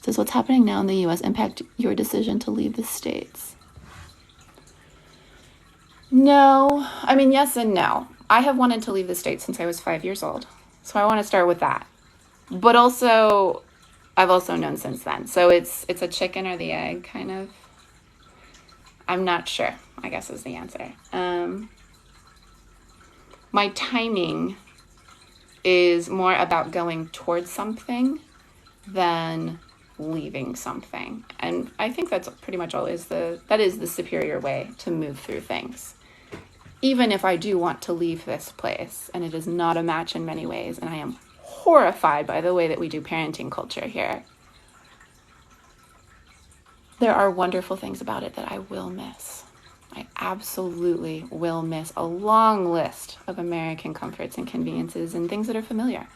Does what's happening now in the U.S. impact your decision to leave the States? No. I mean, yes and no. I have wanted to leave the States since I was 5 years old. So I want to start with that. But also, I've also known since then. So it's a chicken or the egg kind of. I'm not sure, I guess is the answer. My timing is more about going towards something than leaving something. And I think that's pretty much always that is the superior way to move through things. Even if I do want to leave this place, and it is not a match in many ways, and I am horrified by the way that we do parenting culture here, there are wonderful things about it that I will miss. I absolutely will miss a long list of American comforts and conveniences and things that are familiar.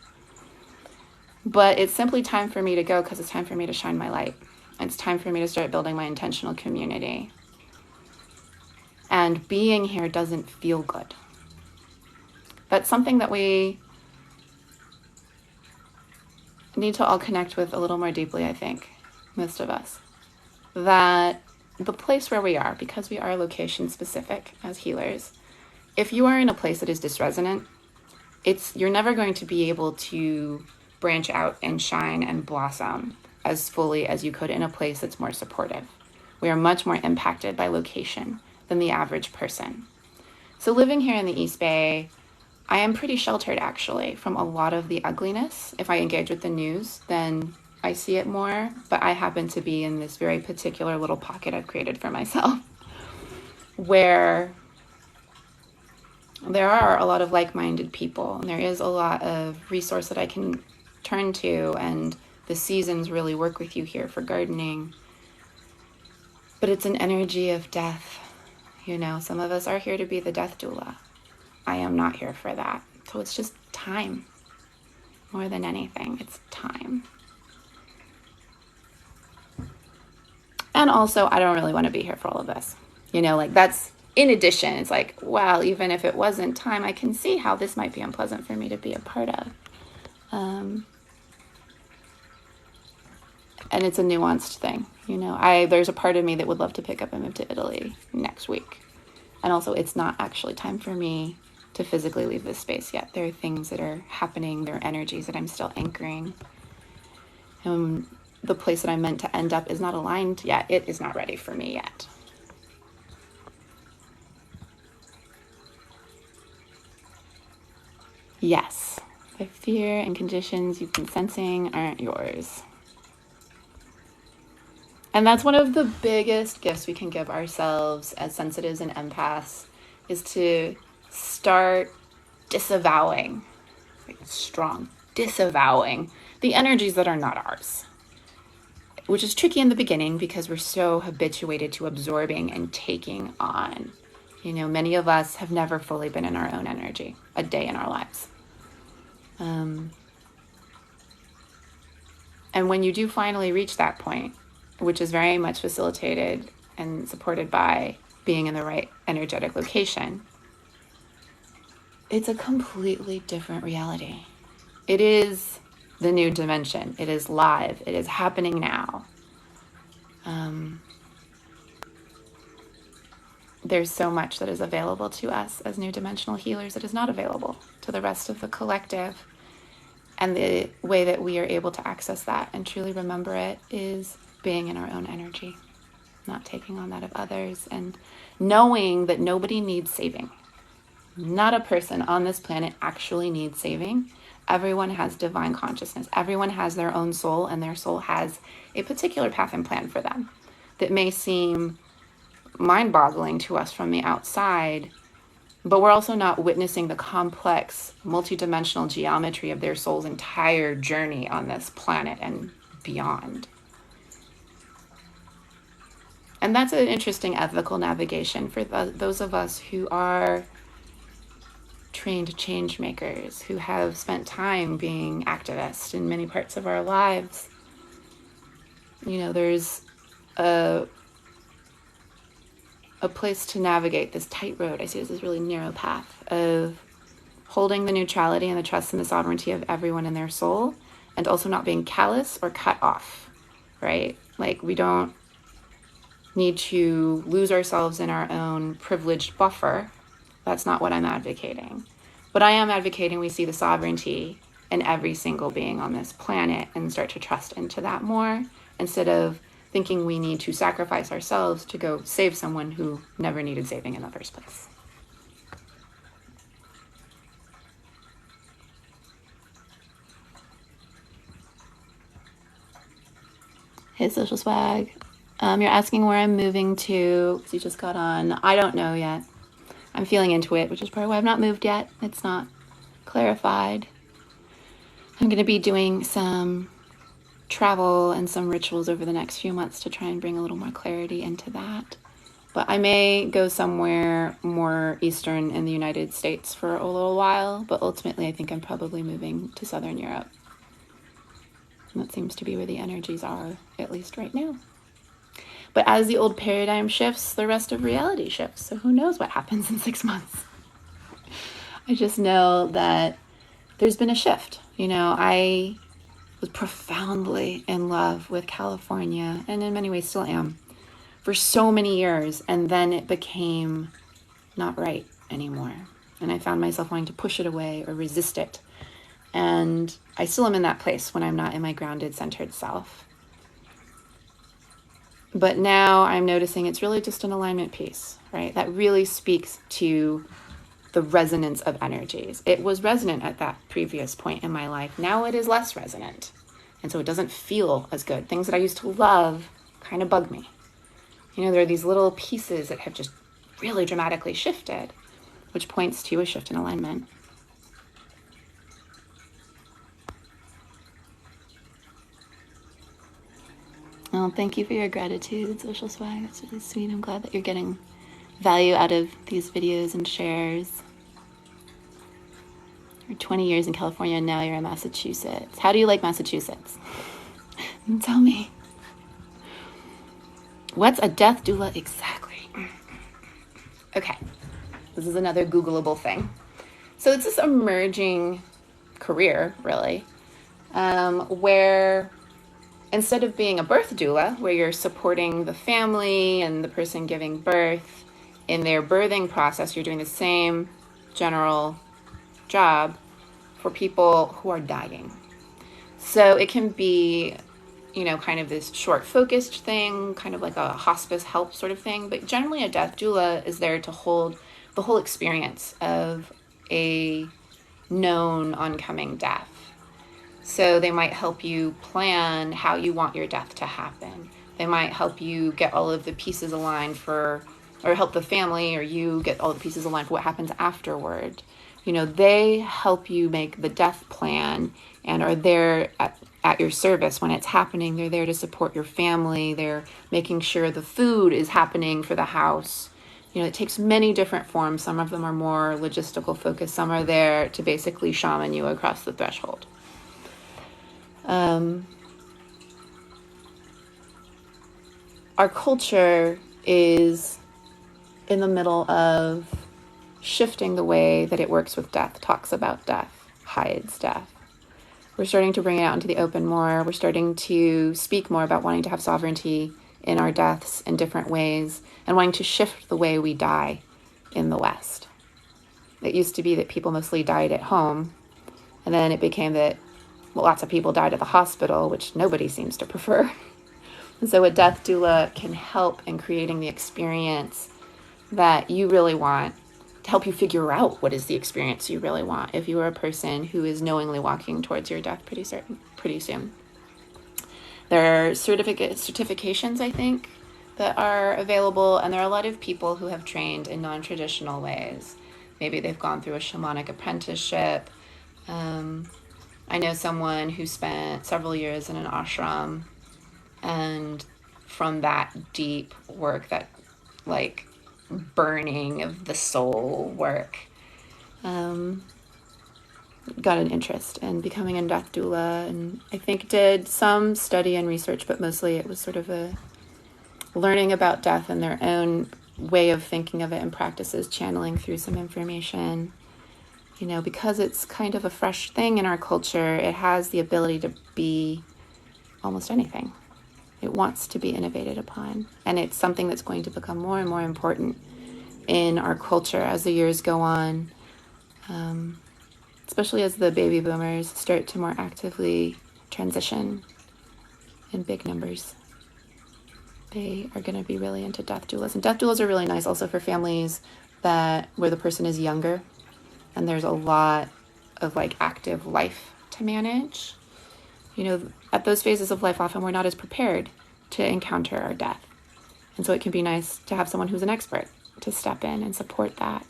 But it's simply time for me to go because it's time for me to shine my light. It's time for me to start building my intentional community. And being here doesn't feel good. That's something that we need to all connect with a little more deeply, I think, most of us. That the place where we are, because we are location specific as healers, if you are in a place that is dysresonant, you're never going to be able to branch out and shine and blossom as fully as you could in a place that's more supportive. We are much more impacted by location than the average person. So living here in the East Bay, I am pretty sheltered actually from a lot of the ugliness. If I engage with the news, then I see it more, but I happen to be in this very particular little pocket I've created for myself where there are a lot of like-minded people, and there is a lot of resource that I can turn to, and the seasons really work with you here for gardening. But it's an energy of death. You know, some of us are here to be the death doula. I am not here for that. So it's just time. More than anything, it's time. And also, I don't really want to be here for all of this. You know, like that's, in addition, it's like, well, even if it wasn't time, I can see how this might be unpleasant for me to be a part of. And it's a nuanced thing. You know, there's a part of me that would love to pick up and move to Italy next week. And also, it's not actually time for me to physically leave this space yet. There are things that are happening. There are energies that I'm still anchoring. And the place that I'm meant to end up is not aligned yet. It is not ready for me yet. Yes, the fear and conditions you've been sensing aren't yours. And that's one of the biggest gifts we can give ourselves as sensitives and empaths, is to start disavowing, like strong, disavowing the energies that are not ours, which is tricky in the beginning because we're so habituated to absorbing and taking on. You know, many of us have never fully been in our own energy a day in our lives. And when you do finally reach that point, which is very much facilitated and supported by being in the right energetic location, it's a completely different reality. It is the new dimension. It is live. It is happening now. There's so much that is available to us as new dimensional healers that is not available to the rest of the collective. And the way that we are able to access that and truly remember it is being in our own energy, not taking on that of others, and knowing that nobody needs saving. Not a person on this planet actually needs saving. Everyone has divine consciousness. Everyone has their own soul, and their soul has a particular path and plan for them that may seem mind-boggling to us from the outside, but we're also not witnessing the complex, multidimensional geometry of their soul's entire journey on this planet and beyond. And that's an interesting ethical navigation for those of us who are trained change makers, who have spent time being activists in many parts of our lives. You know, there's a place to navigate this tight road. I see this as really narrow path of holding the neutrality and the trust and the sovereignty of everyone in their soul, and also not being callous or cut off, right? Like, we don't need to lose ourselves in our own privileged buffer. That's not what I'm advocating. But I am advocating we see the sovereignty in every single being on this planet and start to trust into that more, instead of thinking we need to sacrifice ourselves to go save someone who never needed saving in the first place. Hey, Social Swag. You're asking where I'm moving to, because you just got on. I don't know yet. I'm feeling into it, which is probably why I've not moved yet. It's not clarified. I'm going to be doing some travel and some rituals over the next few months to try and bring a little more clarity into that. But I may go somewhere more eastern in the United States for a little while, but ultimately I think I'm probably moving to Southern Europe. And that seems to be where the energies are, at least right now. But as the old paradigm shifts, the rest of reality shifts. So who knows what happens in 6 months? I just know that there's been a shift. You know, I was profoundly in love with California, and in many ways still am, for so many years, and then it became not right anymore. And I found myself wanting to push it away or resist it. And I still am in that place when I'm not in my grounded, centered self. But now I'm noticing it's really just an alignment piece, right? That really speaks to the resonance of energies. It was resonant at that previous point in my life. Now it is less resonant. And so it doesn't feel as good. Things that I used to love kind of bug me. You know, there are these little pieces that have just really dramatically shifted, which points to a shift in alignment. Well, thank you for your gratitude, Social Swag. It's really sweet. I'm glad that you're getting value out of these videos and shares. You're 20 years in California, and now you're in Massachusetts. How do you like Massachusetts? Tell me. What's a death doula exactly? Okay, this is another Googleable thing. So it's this emerging career, really, where instead of being a birth doula, where you're supporting the family and the person giving birth in their birthing process, you're doing the same general job for people who are dying. So it can be, you know, kind of this short focused thing, kind of like a hospice help sort of thing. But generally a death doula is there to hold the whole experience of a known oncoming death. So they might help you plan how you want your death to happen. They might help you get all of the pieces aligned or help the family or you get all the pieces aligned for what happens afterward. You know, they help you make the death plan and are there at your service when it's happening. They're there to support your family. They're making sure the food is happening for the house. You know, it takes many different forms. Some of them are more logistical focused. Some are there to basically shaman you across the threshold. Our culture is in the middle of shifting the way that it works with death, talks about death, hides death. We're starting to bring it out into the open more. We're starting to speak more about wanting to have sovereignty in our deaths in different ways and wanting to shift the way we die in the West. It used to be that people mostly died at home, and then it became that lots of people died at the hospital, which nobody seems to prefer. And so a death doula can help in creating the experience that you really want, to help you figure out what is the experience you really want if you are a person who is knowingly walking towards your death pretty soon. There are certifications, I think, that are available, and there are a lot of people who have trained in non-traditional ways. Maybe they've gone through a shamanic apprenticeship. I know someone who spent several years in an ashram, and from that deep work, that like burning of the soul work, got an interest in becoming a death doula, and I think did some study and research, but mostly it was sort of a learning about death and their own way of thinking of it and practices, channeling through some information. You know, because it's kind of a fresh thing in our culture, it has the ability to be almost anything. It wants to be innovated upon. And it's something that's going to become more and more important in our culture as the years go on, especially as the baby boomers start to more actively transition in big numbers. They are going to be really into death doulas. And death doulas are really nice also for families where the person is younger and there's a lot of like active life to manage. You know, at those phases of life, often we're not as prepared to encounter our death. And so it can be nice to have someone who's an expert to step in and support that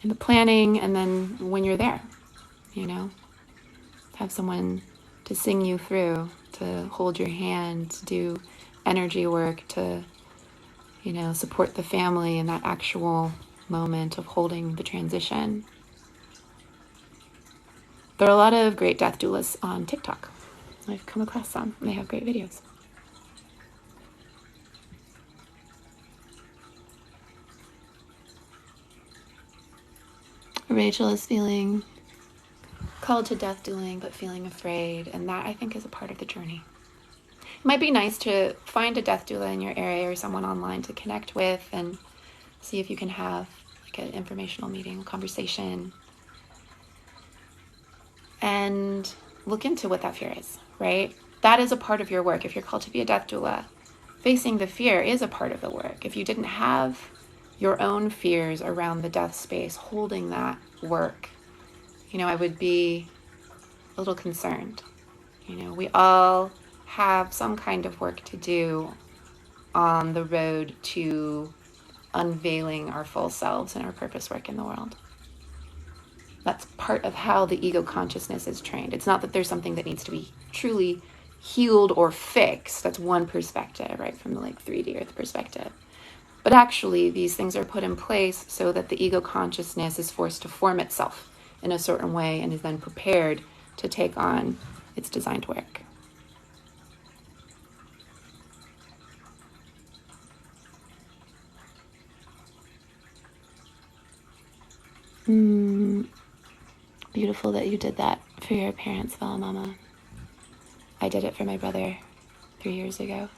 in the planning. And then when you're there, you know, have someone to sing you through, to hold your hand, to do energy work, to, you know, support the family in that actual moment of holding the transition. There are a lot of great death doulas on TikTok. I've come across some. They have great videos. Rachel is feeling called to death dueling, but feeling afraid. And that, I think, is a part of the journey. It might be nice to find a death doula in your area or someone online to connect with and see if you can have like an informational meeting, conversation, and look into what that fear is, right? That is a part of your work. If you're called to be a death doula, facing the fear is a part of the work. If you didn't have your own fears around the death space, holding that work, I would be a little concerned. We all have some kind of work to do on the road to unveiling our full selves and our purpose work in the world. That's part of how the ego consciousness is trained. It's not that there's something that needs to be truly healed or fixed. That's one perspective, right? From the 3D earth perspective. But actually, these things are put in place so that the ego consciousness is forced to form itself in a certain way and is then prepared to take on its designed work. Beautiful that you did that for your parents, Vala Mama. I did it for my brother 3 years ago.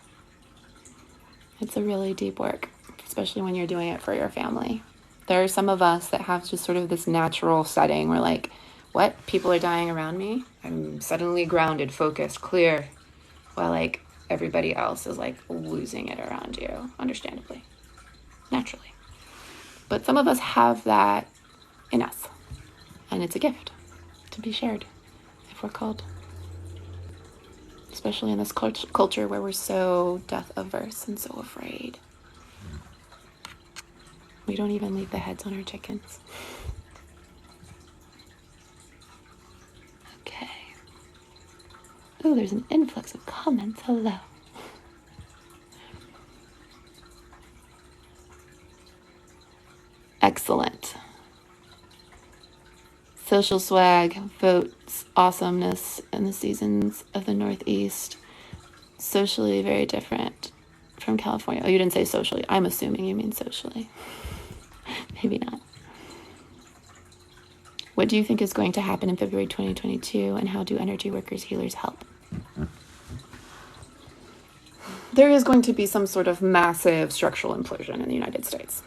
It's a really deep work, especially when you're doing it for your family. There are some of us that have just sort of this natural setting where what? People are dying around me? I'm suddenly grounded, focused, clear, while everybody else is losing it around you, understandably, naturally. But some of us have that in us, and it's a gift to be shared if we're called. Especially in this culture where we're so death averse and so afraid. We don't even leave the heads on our chickens. Okay. Oh, there's an influx of comments. Hello. Excellent. Social swag, votes, awesomeness in the seasons of the Northeast. Socially very different from California. Oh, you didn't say socially. I'm assuming you mean socially. Maybe not. What do you think is going to happen in February 2022, and how do energy workers, healers help? There is going to be some sort of massive structural implosion in the United States.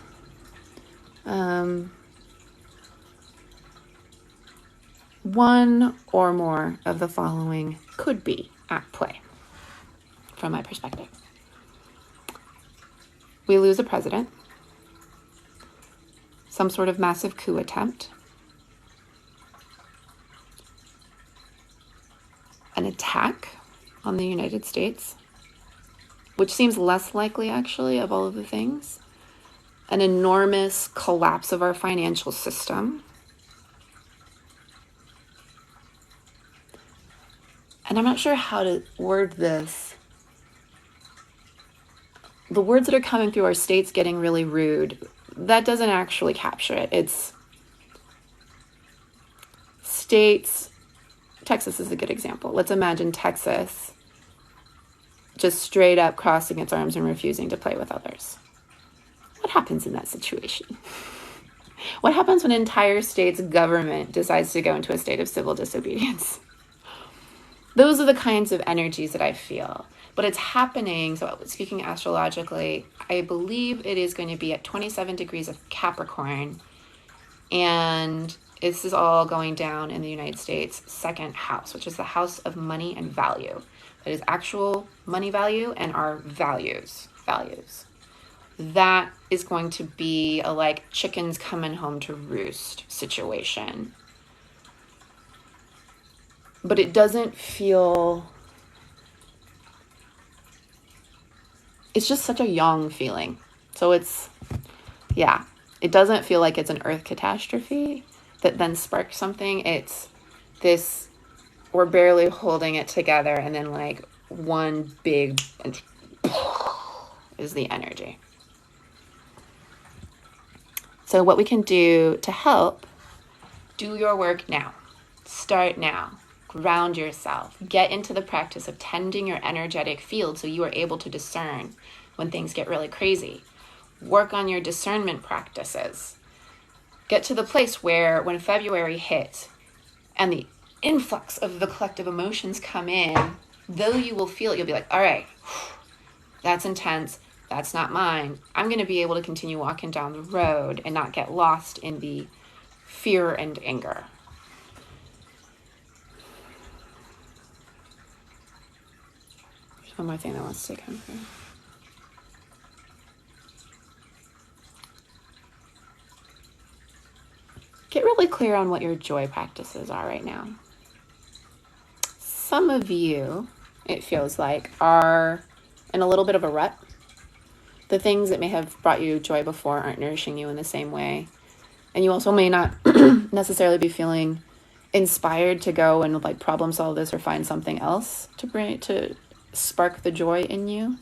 One or more of the following could be at play, from my perspective. We lose a president, some sort of massive coup attempt, an attack on the United States, which seems less likely, actually, of all of the things, an enormous collapse of our financial system, and I'm not sure how to word this. The words that are coming through are states getting really rude. That doesn't actually capture it. It's states. Texas is a good example. Let's imagine Texas just straight up crossing its arms and refusing to play with others. What happens in that situation? What happens when an entire state's government decides to go into a state of civil disobedience? Those are the kinds of energies that I feel. But it's happening, so speaking astrologically, I believe it is going to be at 27 degrees of Capricorn. And this is all going down in the United States' second house, which is the house of money and value. That is actual money value and our values. That is going to be a chickens coming home to roost situation. But it doesn't feel... It's just such a yang feeling. So it doesn't feel like it's an earth catastrophe that then sparks something. It's this, we're barely holding it together, and then one big is the energy. So what we can do to help, do your work now. Start now. Ground yourself. Get into the practice of tending your energetic field so you are able to discern when things get really crazy. Work on your discernment practices. get to the place where when February hits and the influx of the collective emotions come in, though you will feel it, you'll be like, all right, that's intense. That's not mine. I'm going to be able to continue walking down the road and not get lost in the fear and anger. There's one more thing that wants to come through. Get really clear on what your joy practices are right now. Some of you, it feels like, are in a little bit of a rut. The things that may have brought you joy before aren't nourishing you in the same way. And you also may not necessarily be feeling inspired to go and like problem solve this or find something else to spark the joy in you.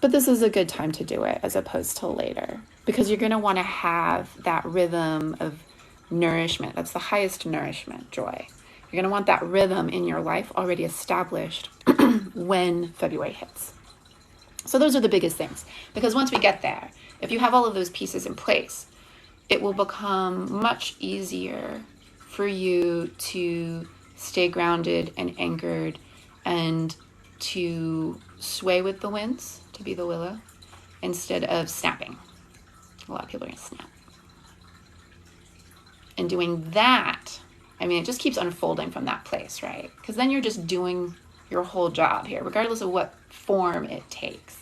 But this is a good time to do it as opposed to later, because you're going to want to have that rhythm of nourishment. That's the highest nourishment, joy. You're going to want that rhythm in your life already established when February hits. So those are the biggest things, because once we get there, if you have all of those pieces in place, it will become much easier for you to stay grounded and anchored and to sway with the winds, to be the willow, instead of snapping. A lot of people are going to snap. And doing that, I mean, it just keeps unfolding from that place, right? Because then you're just doing your whole job here, regardless of what form it takes.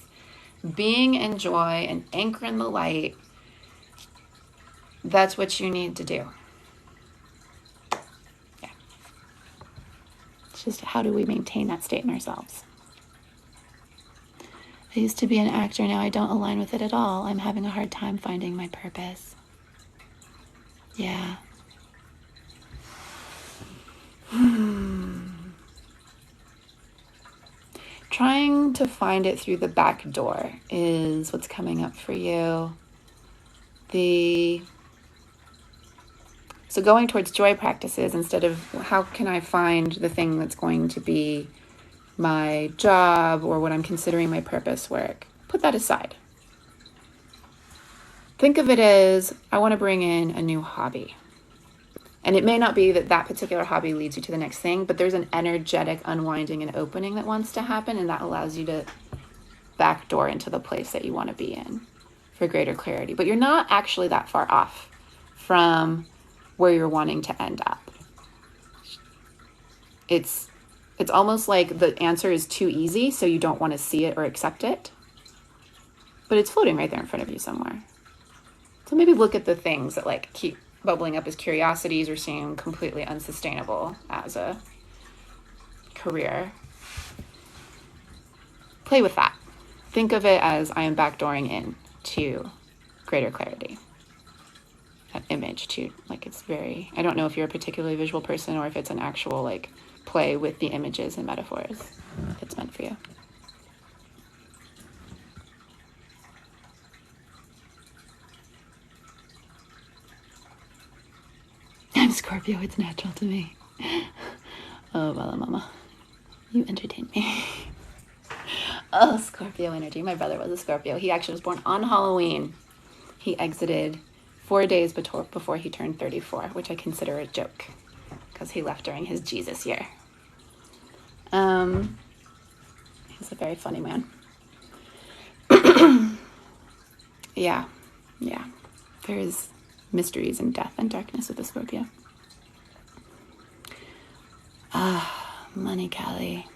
Being in joy and anchor in the light, that's what you need to do. Yeah. It's just how do we maintain that state in ourselves? I used to be an actor, now I don't align with it at all. I'm having a hard time finding my purpose. Yeah. Trying to find it through the back door is what's coming up for you. So going towards joy practices instead of how can I find the thing that's going to be my job or what I'm considering my purpose work, put that aside. Think of it as I want to bring in a new hobby. And it may not be that that particular hobby leads you to the next thing, but there's an energetic unwinding and opening that wants to happen, and that allows you to backdoor into the place that you want to be in for greater clarity. But you're not actually that far off from where you're wanting to end up. It's almost like the answer is too easy, so you don't want to see it or accept it. But it's floating right there in front of you somewhere. So maybe look at the things that like keep bubbling up as curiosities or seem completely unsustainable as a career. Play with that. Think of it as I am backdooring in to greater clarity. That image too, like it's very, I don't know if you're a particularly visual person or if it's an actual like play with the images and metaphors it's meant for you. I'm Scorpio, it's natural to me. Oh, Bala Mama, you entertain me. Oh, Scorpio energy. My brother was a Scorpio. He actually was born on Halloween. He exited 4 days before he turned 34, which I consider a joke because he left during his Jesus year. He's a very funny man. Yeah. There's mysteries and death and darkness with the Scorpio. Money, Callie.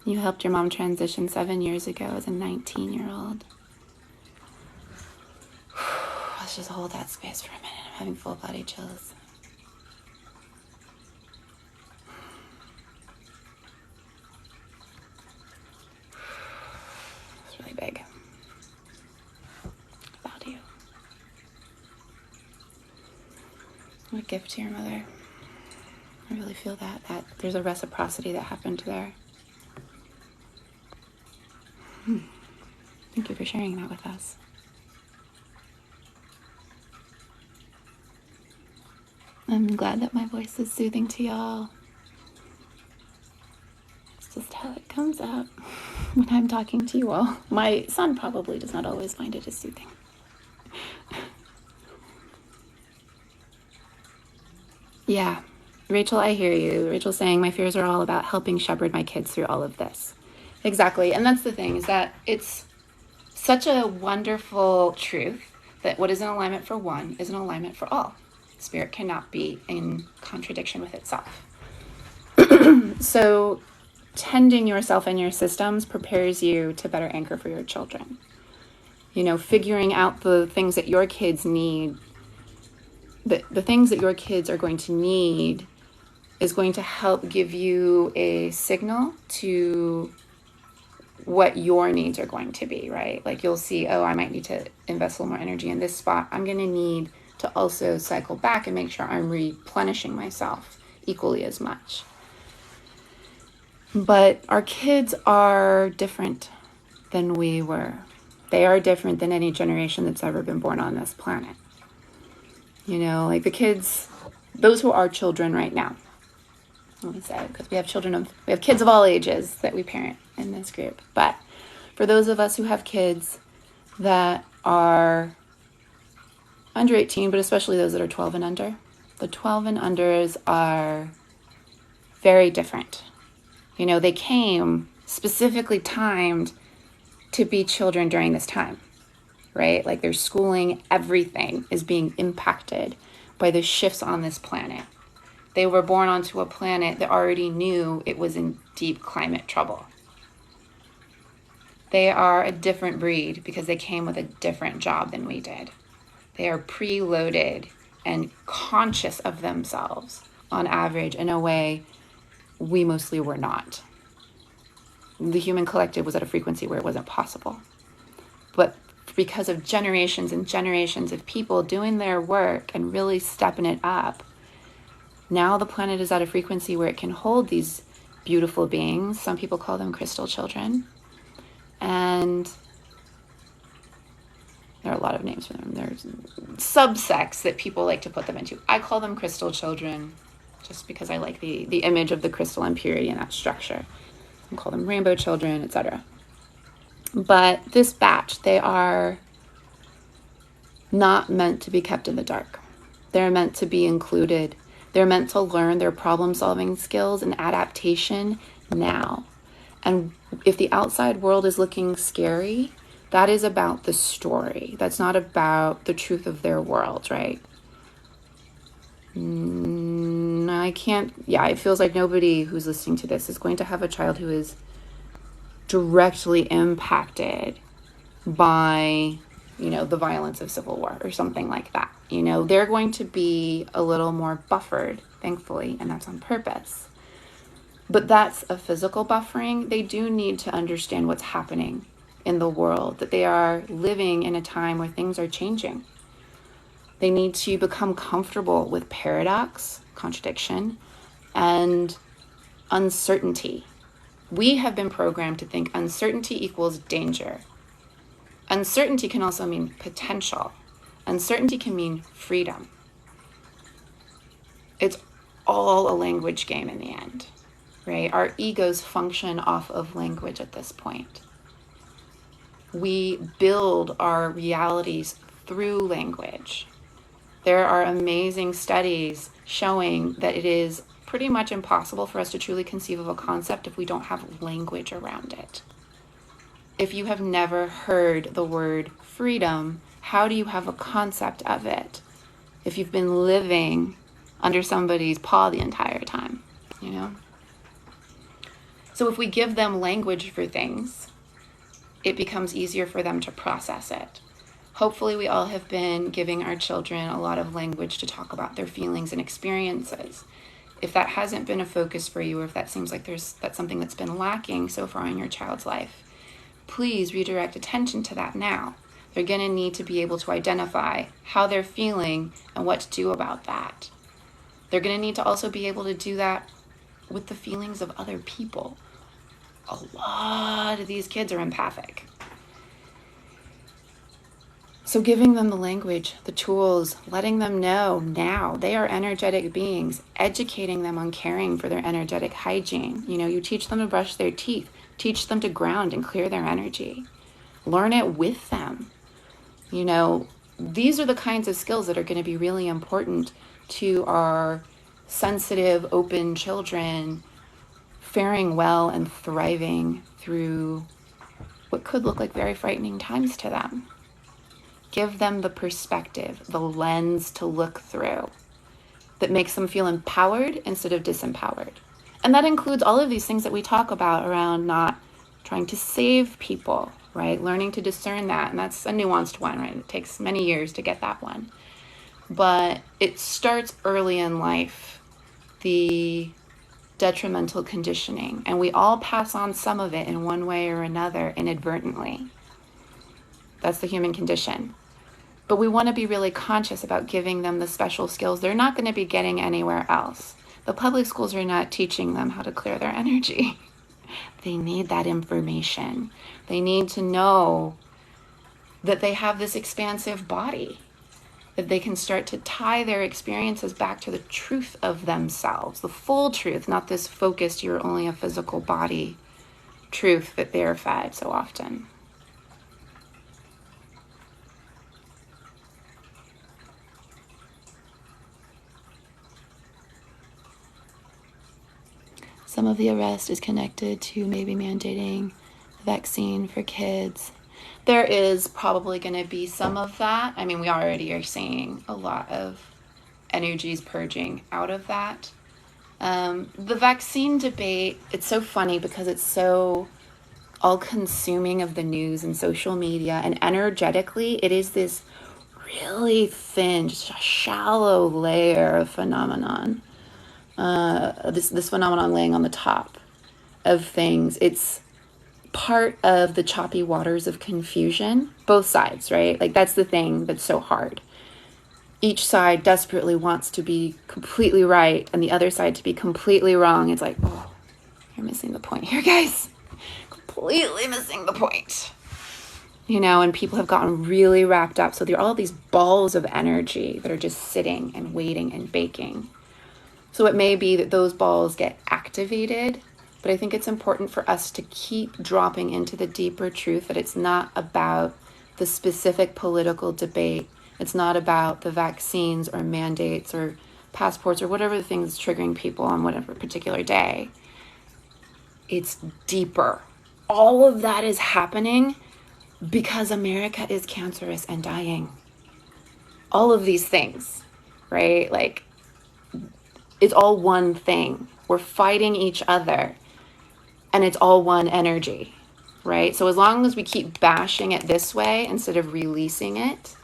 You helped your mom transition 7 years ago as a 19-year-old. Let's just hold that space for a minute. I'm having full body chills. It's really big. About you. What a gift to your mother. I really feel that there's a reciprocity that happened there. Thank you for sharing that with us. I'm glad that my voice is soothing to y'all. It's just how it comes out when I'm talking to you all. My son probably does not always find it as soothing. Yeah. Rachel, I hear you. Rachel's saying, my fears are all about helping shepherd my kids through all of this. Exactly. And that's the thing, is that it's such a wonderful truth that what is in alignment for one is in alignment for all. Spirit cannot be in contradiction with itself. So tending yourself and your systems prepares you to better anchor for your children. You know, figuring out the things that your kids need, the things that your kids are going to need is going to help give you a signal to what your needs are going to be, right? Like you'll see, oh, I might need to invest a little more energy in this spot. I'm going to need to also cycle back and make sure I'm replenishing myself equally as much. But our kids are different than we were. They are different than any generation that's ever been born on this planet. You know, like the kids, those who are children right now, let me say, because we have kids of all ages that we parent in this group. But for those of us who have kids that are under 18, but especially those that are 12 and under, the 12 and unders are very different. You know, they came specifically timed to be children during this time, right? Like their schooling, everything is being impacted by the shifts on this planet. They were born onto a planet that already knew it was in deep climate trouble. They are a different breed because they came with a different job than we did. They are preloaded and conscious of themselves on average in a way we mostly were not. The human collective was at a frequency where it wasn't possible. But because of generations and generations of people doing their work and really stepping it up, now the planet is at a frequency where it can hold these beautiful beings. Some people call them crystal children. And there are a lot of names for them. There's subsects that people like to put them into. I call them crystal children just because I like the image of the crystal and purity in that structure. I call them rainbow children, etc. But this batch, they are not meant to be kept in the dark. They're meant to be included. They're meant to learn their problem-solving skills and adaptation now. And if the outside world is looking scary, that is about the story. That's not about the truth of their world, right? It feels like nobody who's listening to this is going to have a child who is directly impacted by, the violence of civil war or something like that. They're going to be a little more buffered, thankfully, and that's on purpose. But that's a physical buffering. They do need to understand what's happening in the world, that they are living in a time where things are changing. They need to become comfortable with paradox, contradiction, and uncertainty. We have been programmed to think uncertainty equals danger. Uncertainty can also mean potential. Uncertainty can mean freedom. It's all a language game in the end, right? Our egos function off of language at this point. We build our realities through language. There are amazing studies showing that it is pretty much impossible for us to truly conceive of a concept if we don't have language around it. If you have never heard the word freedom, how do you have a concept of it if you've been living under somebody's paw the entire time, So if we give them language for things, it becomes easier for them to process it. Hopefully we all have been giving our children a lot of language to talk about their feelings and experiences. If that hasn't been a focus for you, or if that seems like that's something that's been lacking so far in your child's life, please redirect attention to that now. They're going to need to be able to identify how they're feeling and what to do about that. They're going to need to also be able to do that with the feelings of other people. A lot of these kids are empathic. So giving them the language, the tools, letting them know now they are energetic beings, educating them on caring for their energetic hygiene. You teach them to brush their teeth, teach them to ground and clear their energy. Learn it with them. These are the kinds of skills that are going to be really important to our sensitive, open children faring well and thriving through what could look like very frightening times to them. Give them the perspective, the lens to look through that makes them feel empowered instead of disempowered. And that includes all of these things that we talk about around not trying to save people, right? Learning to discern that. And that's a nuanced one, right? It takes many years to get that one. But it starts early in life, the detrimental conditioning. And we all pass on some of it in one way or another inadvertently. That's the human condition. But we want to be really conscious about giving them the special skills they're not going to be getting anywhere else. The public schools are not teaching them how to clear their energy. They need that information. They need to know that they have this expansive body, that they can start to tie their experiences back to the truth of themselves, the full truth, not this focused, you're only a physical body truth that they're fed so often. Some of the arrest is connected to maybe mandating the vaccine for kids. There is probably going to be some of that. I mean, we already are seeing a lot of energies purging out of that. The vaccine debate, it's so funny because it's so all-consuming of the news and social media, and energetically, it is this really thin, just a shallow layer of phenomenon. This phenomenon laying on the top of things. It's part of the choppy waters of confusion, both sides, right? Like that's the thing that's so hard. Each side desperately wants to be completely right and the other side to be completely wrong. It's like, oh, you're missing the point here, guys. Completely missing the point. You know, and people have gotten really wrapped up. So there are all these balls of energy that are just sitting and waiting and baking. So it may be that those balls get activated, but I think it's important for us to keep dropping into the deeper truth that it's not about the specific political debate. It's not about the vaccines or mandates or passports or whatever the thing is triggering people on whatever particular day. It's deeper. All of that is happening because America is cancerous and dying. All of these things, right? Like, it's all one thing. We're fighting each other and it's all one energy, right? So as long as we keep bashing it this way instead of releasing it,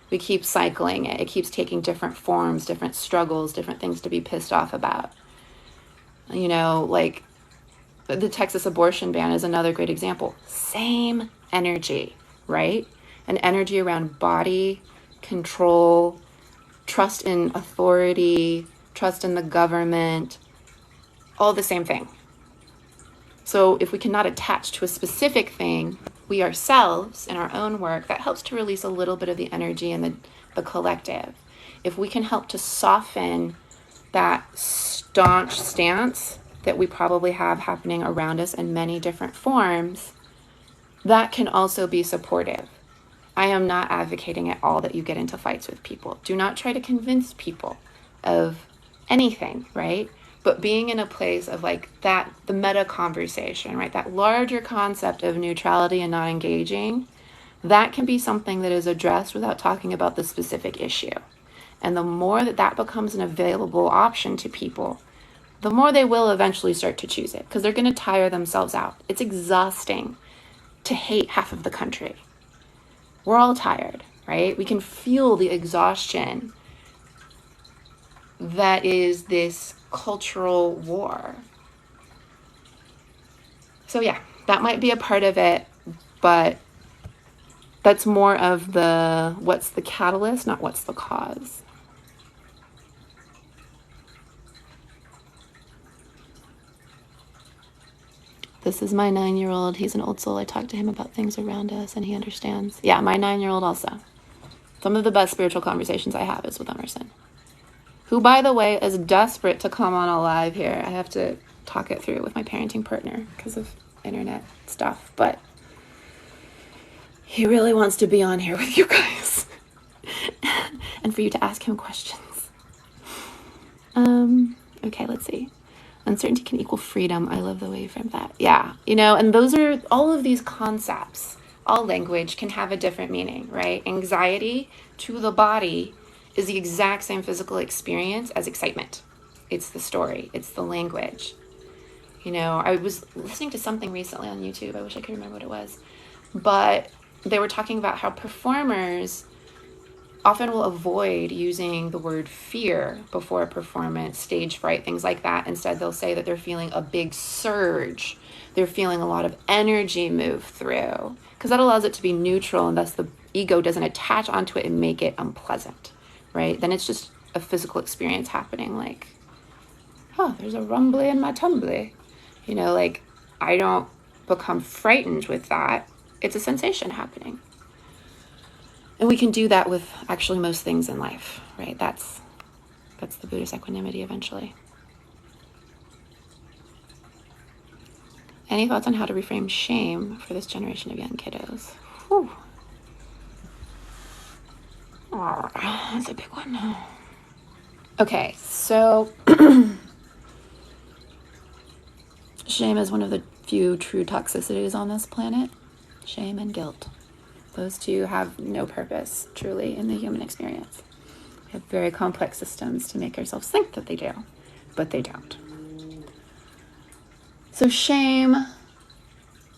we keep cycling it. It keeps taking different forms, different struggles, different things to be pissed off about. You know, like the Texas abortion ban is another great example. Same energy, right? An energy around body, control, trust in authority, trust in the government, all the same thing. So if we cannot attach to a specific thing, we ourselves in our own work, that helps to release a little bit of the energy in the collective. If we can help to soften that staunch stance that we probably have happening around us in many different forms, that can also be supportive. I am not advocating at all that you get into fights with people. Do not try to convince people of anything, right? But being in a place of like that, the meta conversation, right? That larger concept of neutrality and not engaging, that can be something that is addressed without talking about the specific issue. And the more that that becomes an available option to people, the more they will eventually start to choose it because they're going to tire themselves out. It's exhausting to hate half of the country. We're all tired, right? We can feel the exhaustion that is this cultural war. So yeah, that might be a part of it, but that's more of the what's the catalyst, not what's the cause. This is my 9-year-old. He's an old soul. I talk to him about things around us and he understands. Yeah, my 9-year-old also. Some of the best spiritual conversations I have is with Emerson, who, by the way, is desperate to come on alive here. I have to talk it through with my parenting partner because of internet stuff, but he really wants to be on here with you guys and for you to ask him questions. Okay, let's see. Uncertainty can equal freedom. I love the way you framed that. Yeah, and those are all of these concepts. All language can have a different meaning, right? Anxiety to the body is the exact same physical experience as excitement. It's the story, it's the language. I was listening to something recently on YouTube. I wish I could remember what it was. But they were talking about how performers often will avoid using the word fear before a performance, stage fright, things like that. Instead, they'll say that they're feeling a big surge. They're feeling a lot of energy move through, because that allows it to be neutral, and thus the ego doesn't attach onto it and make it unpleasant, right? Then it's just a physical experience happening, like, oh, there's a rumbly in my tumbly. Like, I don't become frightened with that. It's a sensation happening. And we can do that with actually most things in life, right? That's the Buddhist equanimity eventually. Any thoughts on how to reframe shame for this generation of young kiddos? Whew. Oh, that's a big one. Okay, so shame is one of the few true toxicities on this planet. Shame and guilt. Those two have no purpose, truly, in the human experience. We have very complex systems to make ourselves think that they do, but they don't. So shame,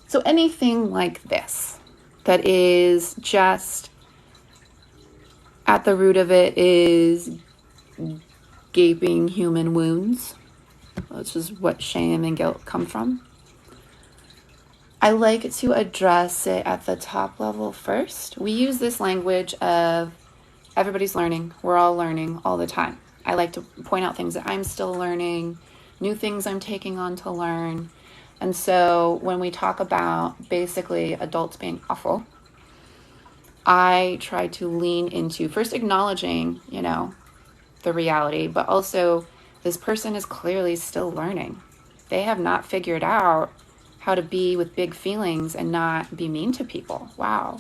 so anything like this that is just at the root of it is gaping human wounds, which is what shame and guilt come from. I like to address it at the top level first. We use this language of everybody's learning. We're all learning all the time. I like to point out things that I'm still learning, new things I'm taking on to learn. And so when we talk about basically adults being awful, I try to lean into first acknowledging, the reality, but also this person is clearly still learning. They have not figured out how to be with big feelings and not be mean to people. Wow.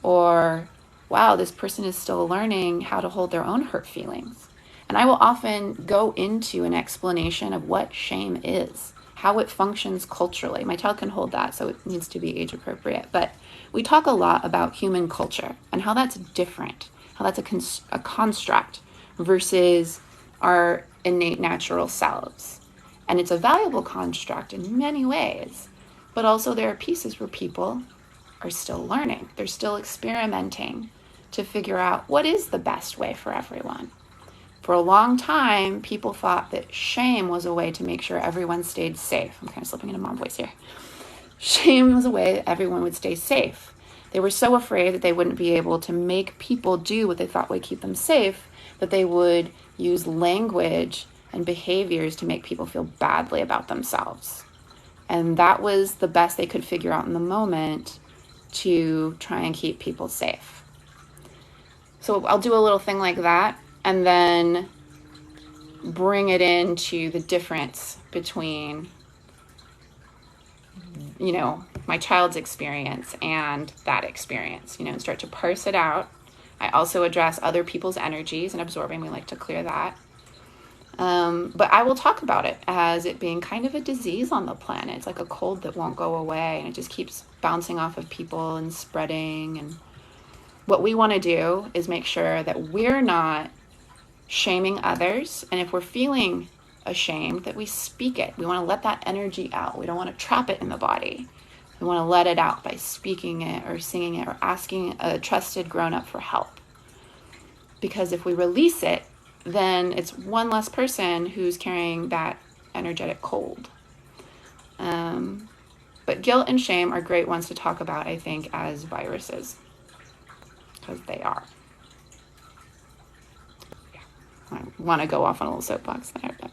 Or, wow, this person is still learning how to hold their own hurt feelings. And I will often go into an explanation of what shame is, how it functions culturally. My child can hold that, so it needs to be age appropriate. But we talk a lot about human culture and how that's different, how that's a construct versus our innate natural selves. And it's a valuable construct in many ways, but also there are pieces where people are still learning. They're still experimenting to figure out what is the best way for everyone. For a long time, people thought that shame was a way to make sure everyone stayed safe. I'm kind of slipping into mom voice here. Shame was a way that everyone would stay safe. They were so afraid that they wouldn't be able to make people do what they thought would keep them safe, that they would use language and behaviors to make people feel badly about themselves. And that was the best they could figure out in the moment to try and keep people safe. So I'll do a little thing like that and then bring it into the difference between, my child's experience and that experience, and start to parse it out. I also address other people's energies and absorbing. We like to clear that. But I will talk about it as it being kind of a disease on the planet. It's like a cold that won't go away, and it just keeps bouncing off of people and spreading. And what we want to do is make sure that we're not shaming others. And if we're feeling ashamed, that we speak it. We want to let that energy out. We don't want to trap it in the body. We want to let it out by speaking it or singing it or asking a trusted grown-up for help. Because if we release it, then it's one less person who's carrying that energetic cold. But guilt and shame are great ones to talk about, I think, as viruses. Because they are. Yeah. I want to go off on a little soapbox there, but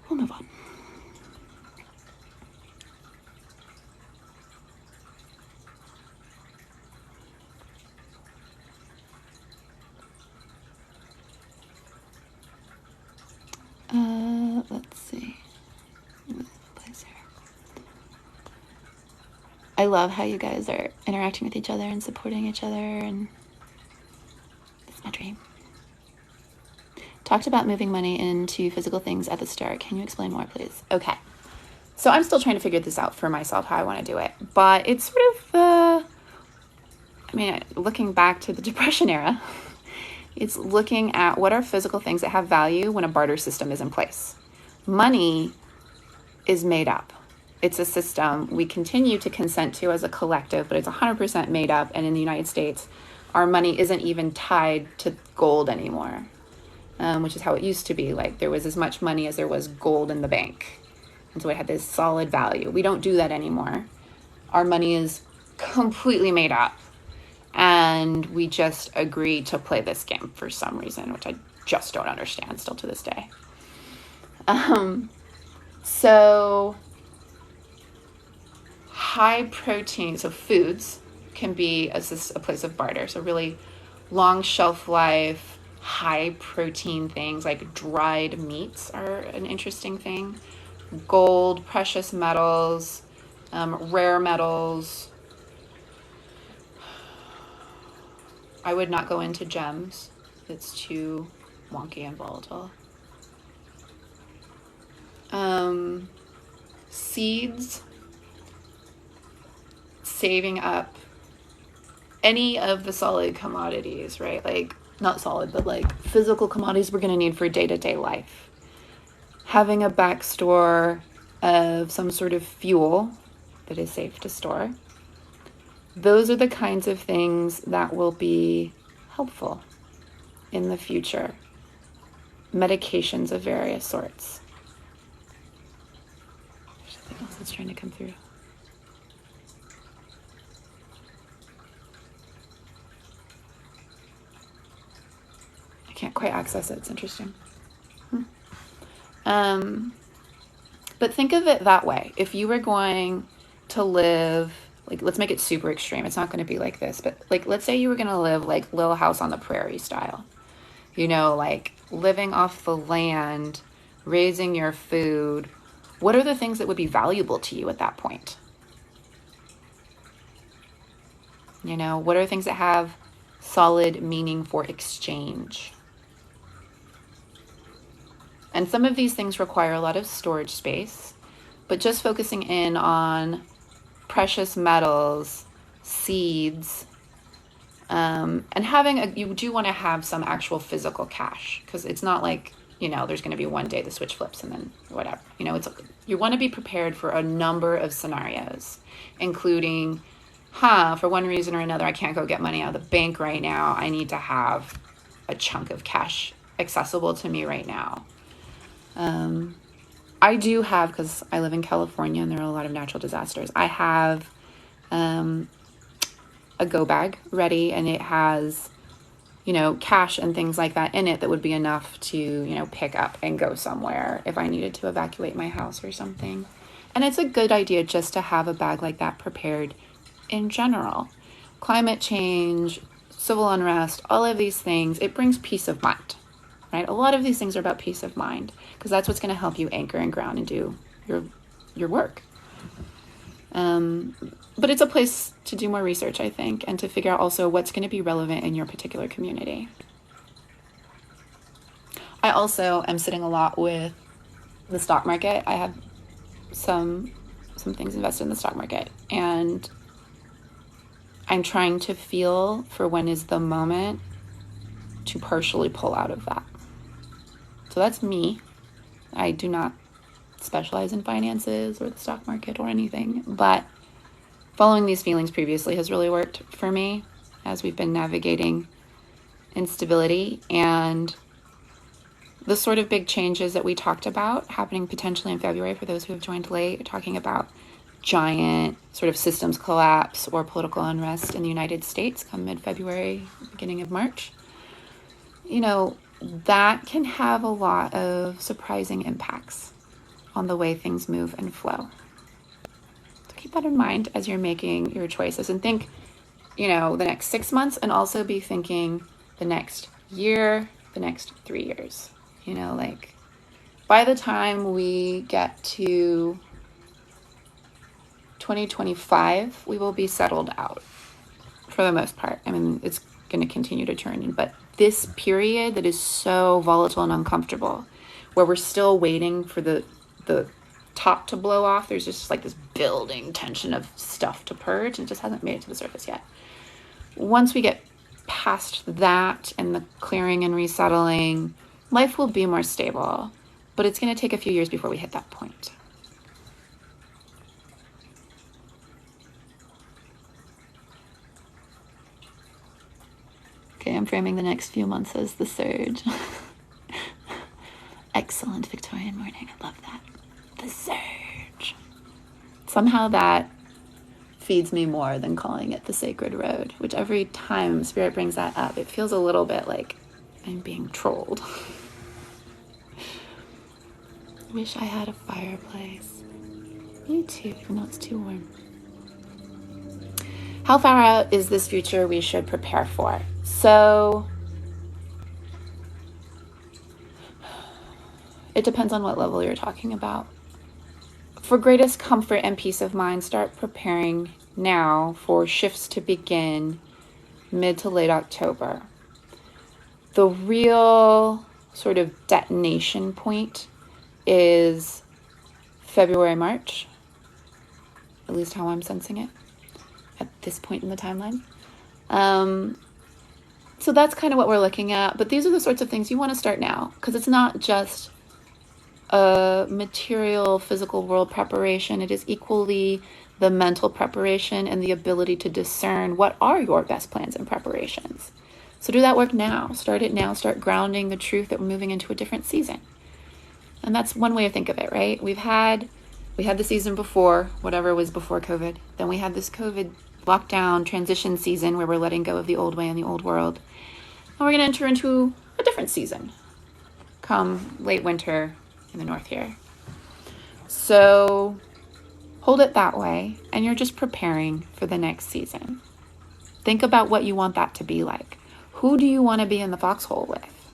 we'll move on. Let's see. I love how you guys are interacting with each other and supporting each other, and it's my dream. Talked about moving money into physical things at the start. Can you explain more, please? Okay. So I'm still trying to figure this out for myself, how I want to do it. But it's sort of looking back to the Depression era, it's looking at what are physical things that have value when a barter system is in place. Money is made up. It's a system we continue to consent to as a collective, but it's 100% made up. And in the United States, our money isn't even tied to gold anymore, which is how it used to be. Like there was as much money as there was gold in the bank. And so it had this solid value. We don't do that anymore. Our money is completely made up. And we just agree to play this game for some reason, which I just don't understand still to this day. So high protein, so foods can be a place of barter. So really long shelf life, high protein things like dried meats are an interesting thing. Gold, precious metals, rare metals. I would not go into gems. It's too wonky and volatile. Seeds, saving up any of the solid commodities, right? Like, not solid, but like physical commodities we're going to need for day-to-day life. Having a back store of some sort of fuel that is safe to store. Those are the kinds of things that will be helpful in the future. Medications of various sorts. There's something else that's trying to come through. I can't quite access it. It's interesting. But think of it that way. If you were going to live, like, let's make it super extreme. It's not going to be like this, but like, let's say you were going to live like Little House on the Prairie style, you know, like living off the land, raising your food. What are the things that would be valuable to you at that point? You know, what are things that have solid meaning for exchange? And some of these things require a lot of storage space, but just focusing in on precious metals, seeds, and you do want to have some actual physical cash, because it's not like, you know, there's going to be one day the switch flips and then whatever, you know, you want to be prepared for a number of scenarios, including, for one reason or another, I can't go get money out of the bank right now. I need to have a chunk of cash accessible to me right now. I do have, because I live in California and there are a lot of natural disasters, I have a go bag ready, and it has, you know, cash and things like that in it that would be enough to, you know, pick up and go somewhere if I needed to evacuate my house or something. And it's a good idea just to have a bag like that prepared in general. Climate change, civil unrest, all of these things, it brings peace of mind. Right? A lot of these things are about peace of mind, because that's what's going to help you anchor and ground and do your work. But it's a place to do more research, I think, and to figure out also what's going to be relevant in your particular community. I also am sitting a lot with the stock market. I have some things invested in the stock market, and I'm trying to feel for when is the moment to partially pull out of that. So that's me. I do not specialize in finances or the stock market or anything, but following these feelings previously has really worked for me as we've been navigating instability and the sort of big changes that we talked about happening potentially in February for those who have joined late, talking about giant sort of systems collapse or political unrest in the United States come mid-February, beginning of March. You know, that can have a lot of surprising impacts on the way things move and flow. So keep that in mind as you're making your choices, and think, you know, the next 6 months, and also be thinking the next year, the next 3 years. You know, like by the time we get to 2025, we will be settled out for the most part. I mean, it's going to continue to turn in. But this period that is so volatile and uncomfortable, where we're still waiting for the top to blow off, there's just like this building tension of stuff to purge, and it just hasn't made it to the surface yet. Once we get past that and the clearing and resettling, life will be more stable, but it's going to take a few years before we hit that point. Okay, I'm framing the next few months as the surge. Excellent Victorian morning. I love that. The surge. Somehow that feeds me more than calling it the sacred road, which every time Spirit brings that up, it feels a little bit like I'm being trolled. Wish I had a fireplace. Me too, even though it's too warm. How far out is this future we should prepare for? So it depends on what level you're talking about. For greatest comfort and peace of mind, start preparing now for shifts to begin mid to late October. The real sort of detonation point is February, March, at least how I'm sensing it at this point in the timeline. So that's kind of what we're looking at. But these are the sorts of things you want to start now, because it's not just a material, physical world preparation. It is equally the mental preparation and the ability to discern what are your best plans and preparations. So do that work now. Start it now. Start grounding the truth that we're moving into a different season. And that's one way to think of it, right? We had the season before, whatever was before COVID. Then we had this COVID lockdown transition season where we're letting go of the old way and the old world. And we're going to enter into a different season come late winter in the north here. So hold it that way, and you're just preparing for the next season. Think about what you want that to be like. Who do you want to be in the foxhole with?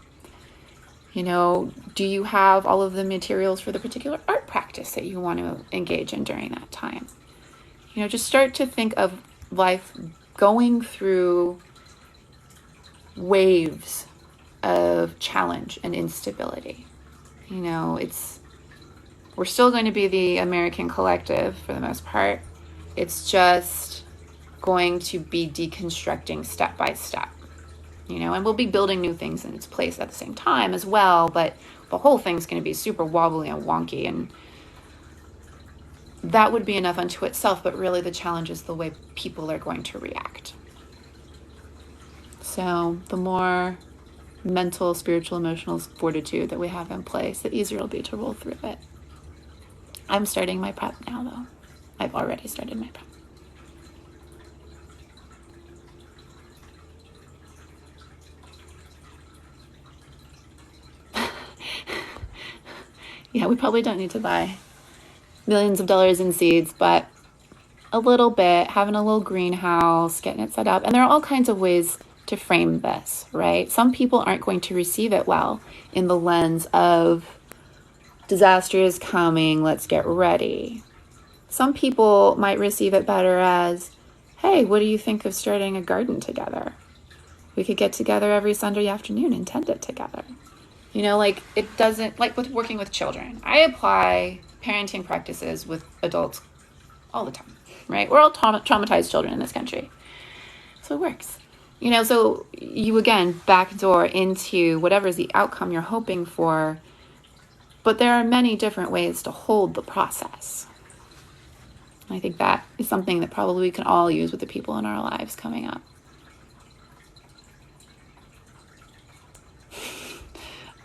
You know, do you have all of the materials for the particular art practice that you want to engage in during that time? You know, just start to think of life going through waves of challenge and instability. You know, we're still going to be the American collective for the most part. It's just going to be deconstructing step by step, you know, and we'll be building new things in its place at the same time as well, but the whole thing's going to be super wobbly and wonky, and that would be enough unto itself, but really the challenge is the way people are going to react. So the more mental, spiritual, emotional fortitude that we have in place, the easier it'll be to roll through it. I'm starting my prep now, though. I've already started my prep. Yeah, we probably don't need to buy millions of dollars in seeds, but a little bit, having a little greenhouse, getting it set up. And there are all kinds of ways to frame this, right? Some people aren't going to receive it well in the lens of disaster is coming, let's get ready. Some people might receive it better as, hey, what do you think of starting a garden together? We could get together every Sunday afternoon and tend it together. You know, like it doesn't, like with working with children. I apply parenting practices with adults all the time, right? We're all traumatized children in this country. So it works. You know, so you, again, backdoor into whatever is the outcome you're hoping for, but there are many different ways to hold the process. I think that is something that probably we can all use with the people in our lives coming up.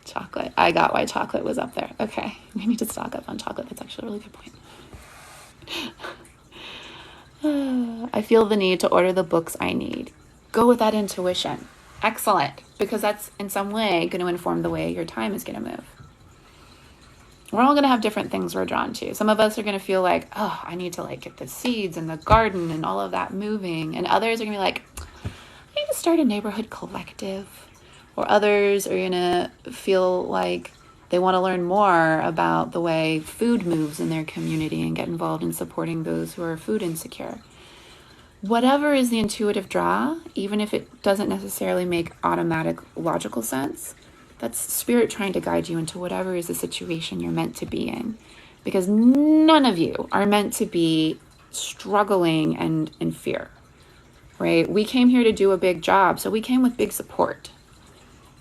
Chocolate. I got why chocolate was up there. Okay, we need to stock up on chocolate. That's actually a really good point. I feel the need to order the books I need. Go with that intuition. Excellent. Because that's in some way going to inform the way your time is going to move. We're all going to have different things we're drawn to. Some of us are going to feel like, oh, I need to like get the seeds and the garden and all of that moving. And others are going to be like, I need to start a neighborhood collective. Or others are going to feel like they want to learn more about the way food moves in their community and get involved in supporting those who are food insecure. whatever is the intuitive draw, even if it doesn't necessarily make automatic logical sense, that's spirit trying to guide you into whatever is the situation you're meant to be in. Because none of you are meant to be struggling and in fear, right? We came here to do a big job, so we came with big support.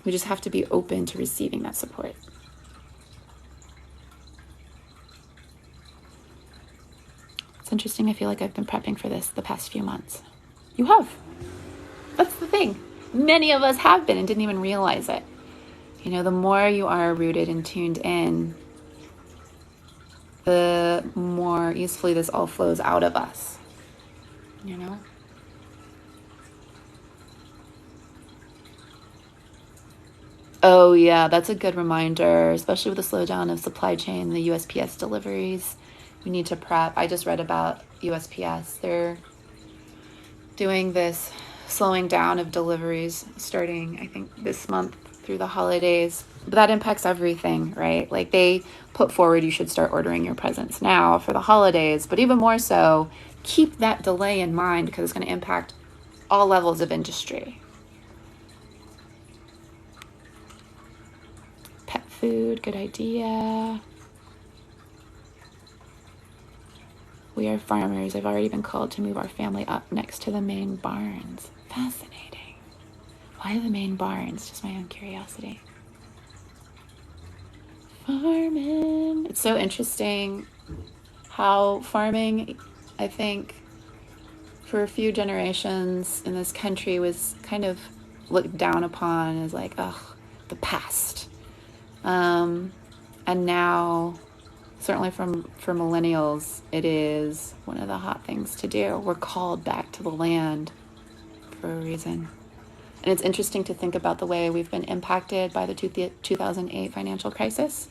We just have to be open to receiving that support. It's interesting. I feel like I've been prepping for this the past few months. You have. That's the thing. Many of us have been and didn't even realize it. You know, the more you are rooted and tuned in, the more easily this all flows out of us, you know? Oh yeah, that's a good reminder, especially with the slowdown of supply chain, the USPS deliveries. We need to prep. I just read about USPS. They're doing this slowing down of deliveries starting, I think, this month through the holidays. But that impacts everything, right? Like they put forward, you should start ordering your presents now for the holidays, but even more so, keep that delay in mind because it's going to impact all levels of industry. Pet food, good idea. We are farmers. I've already been called to move our family up next to the main barns. Fascinating. Why the main barns? Just my own curiosity. Farming. It's so interesting how farming, I think, for a few generations in this country was kind of looked down upon as like, ugh, the past. And now, certainly for millennials, it is one of the hot things to do. We're called back to the land for a reason. And it's interesting to think about the way we've been impacted by the 2008 financial crisis.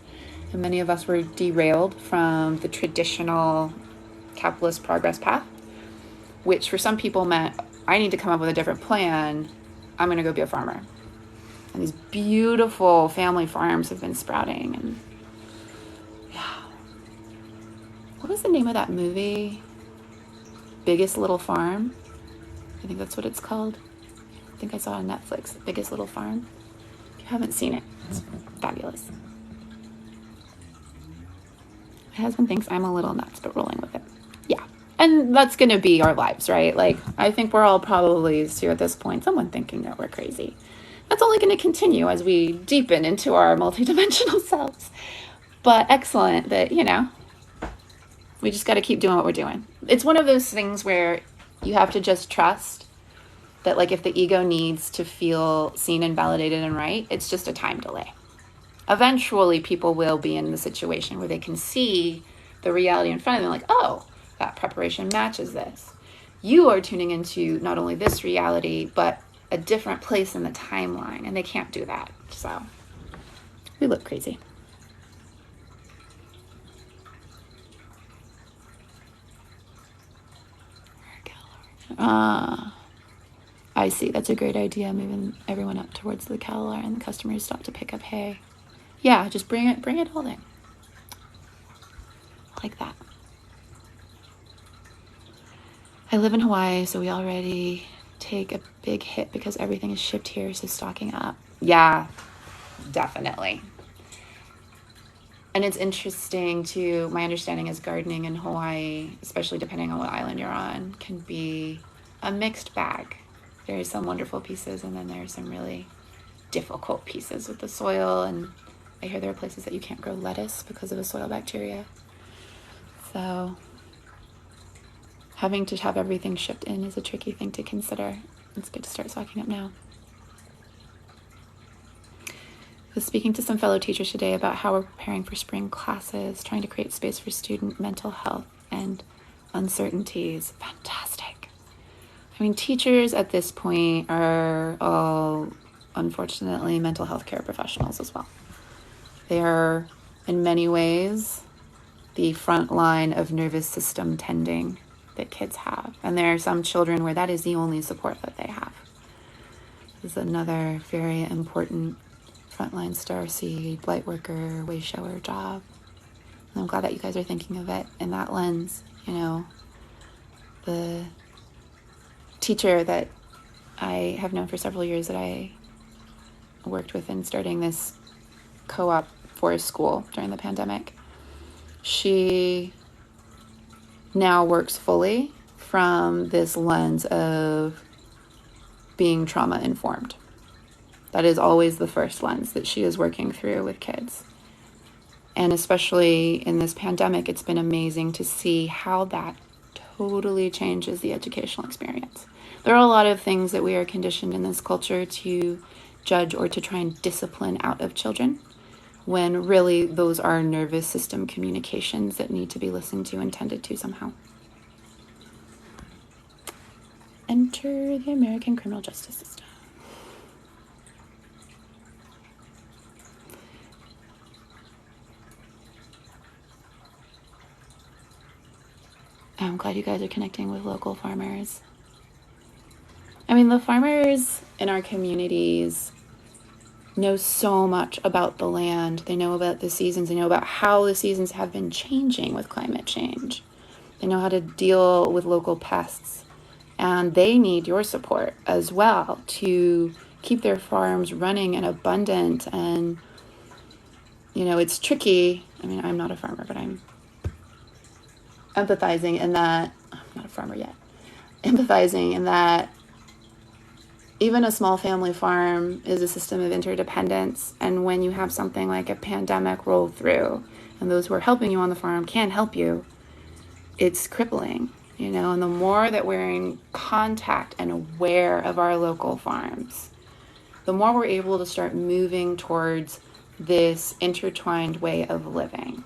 And many of us were derailed from the traditional capitalist progress path, which for some people meant, I need to come up with a different plan. I'm going to go be a farmer. And these beautiful family farms have been sprouting. And yeah. What was the name of that movie? Biggest Little Farm? I think that's what it's called. I think I saw on Netflix, Biggest Little Farm. If you haven't seen it, it's fabulous. My husband thinks I'm a little nuts, but rolling with it. Yeah. And that's going to be our lives, right? Like, I think we're all probably here at this point, someone thinking that we're crazy. That's only going to continue as we deepen into our multidimensional selves. But excellent that, you know, we just got to keep doing what we're doing. It's one of those things where you have to just trust that, like, if the ego needs to feel seen and validated and right, it's just a time delay. Eventually, people will be in the situation where they can see the reality in front of them, like, oh, that preparation matches this. You are tuning into not only this reality, but a different place in the timeline, and they can't do that. So we look crazy. I see. That's a great idea, moving everyone up towards the cattle and the customers stop to pick up hay. Yeah, just bring it all in. Like that. I live in Hawaii, so we already take a big hit because everything is shipped here, so stocking up. Yeah, definitely. And it's interesting too, my understanding is gardening in Hawaii, especially depending on what island you're on, can be a mixed bag. There's some wonderful pieces, and then there's some really difficult pieces with the soil, and I hear there are places that you can't grow lettuce because of the soil bacteria. So having to have everything shipped in is a tricky thing to consider. It's good to start stocking up now. I was speaking to some fellow teachers today about how we're preparing for spring classes, trying to create space for student mental health and uncertainties. Fantastic. I mean, teachers at this point are all, unfortunately, mental health care professionals as well. They are, in many ways, the front line of nervous system tending that kids have. And there are some children where that is the only support that they have. This is another very important frontline starseed, light worker, way shower job. And I'm glad that you guys are thinking of it in that lens, you know, the teacher that I have known for several years that I worked with in starting this co-op forest school during the pandemic, she now works fully from this lens of being trauma informed. That is always the first lens that she is working through with kids. And especially in this pandemic, it's been amazing to see how that totally changes the educational experience. There are a lot of things that we are conditioned in this culture to judge or to try and discipline out of children, when really those are nervous system communications that need to be listened to and tended to somehow. Enter the American criminal justice system. I'm glad you guys are connecting with local farmers. I mean, the farmers in our communities know so much about the land. They know about the seasons. They know about how the seasons have been changing with climate change. They know how to deal with local pests. And they need your support as well to keep their farms running and abundant. And, you know, it's tricky. I mean, I'm not a farmer, but I'm empathizing in that, I'm not a farmer yet, empathizing in that even a small family farm is a system of interdependence. And when you have something like a pandemic roll through and those who are helping you on the farm can't help you, it's crippling, you know. And the more that we're in contact and aware of our local farms, the more we're able to start moving towards this intertwined way of living.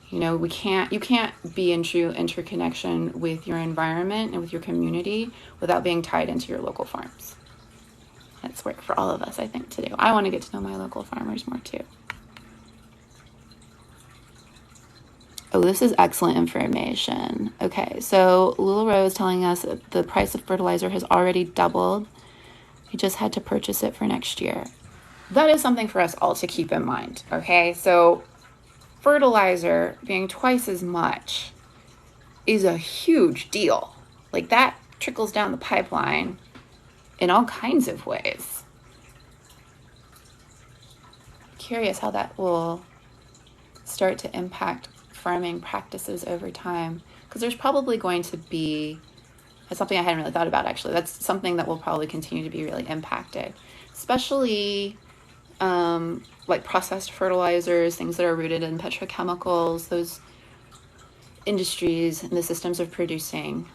You know, you can't be in true interconnection with your environment and with your community without being tied into your local farms. That's work for all of us, I think, to do. I want to get to know my local farmers more too. Oh, this is excellent information. Okay, so Lula Rose telling us that the price of fertilizer has already doubled. You just had to purchase it for next year. That is something for us all to keep in mind, okay? So fertilizer being twice as much is a huge deal. Like, that trickles down the pipeline in all kinds of ways. Curious how that will start to impact farming practices over time, because there's probably going to be, that's something I hadn't really thought about actually, that's something that will probably continue to be really impacted, especially like processed fertilizers, things that are rooted in petrochemicals. Those industries and the systems of producing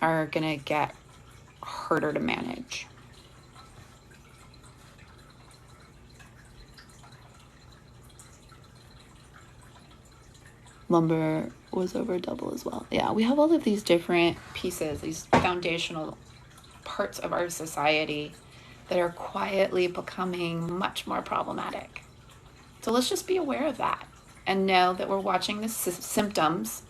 are going to get harder to manage. Lumber was over double as well. Yeah, we have all of these different pieces, these foundational parts of our society that are quietly becoming much more problematic. So let's just be aware of that and know that we're watching the symptoms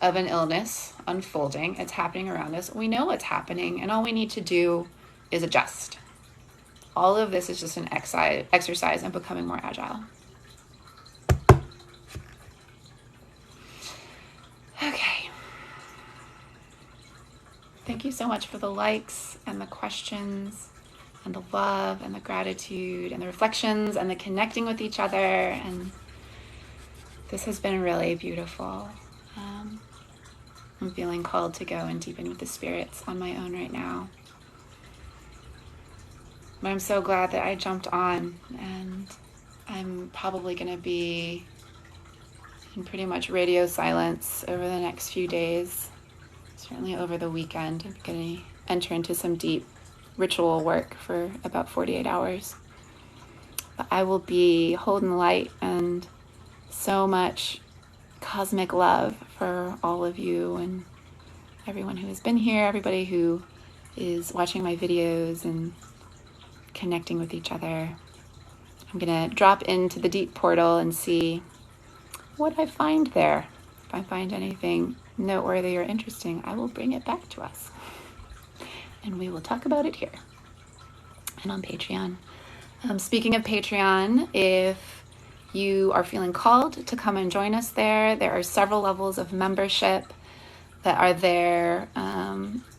of an illness unfolding. It's happening around us. We know what's happening, and all we need to do is adjust. All of this is just an exercise in becoming more agile. Okay. Thank you so much for the likes and the questions and the love and the gratitude and the reflections and the connecting with each other. And this has been really beautiful. I'm feeling called to go and deepen with the spirits on my own right now. But I'm so glad that I jumped on, and I'm probably going to be in pretty much radio silence over the next few days, certainly over the weekend. I'm going to enter into some deep ritual work for about 48 hours. But I will be holding light and so much cosmic love for all of you and everyone who has been here, everybody who is watching my videos and connecting with each other. I'm going to drop into the deep portal and see what I find there. If I find anything noteworthy or interesting, I will bring it back to us. And we will talk about it here and on Patreon. Speaking of Patreon, if you are feeling called to come and join us there, there are several levels of membership. that are there.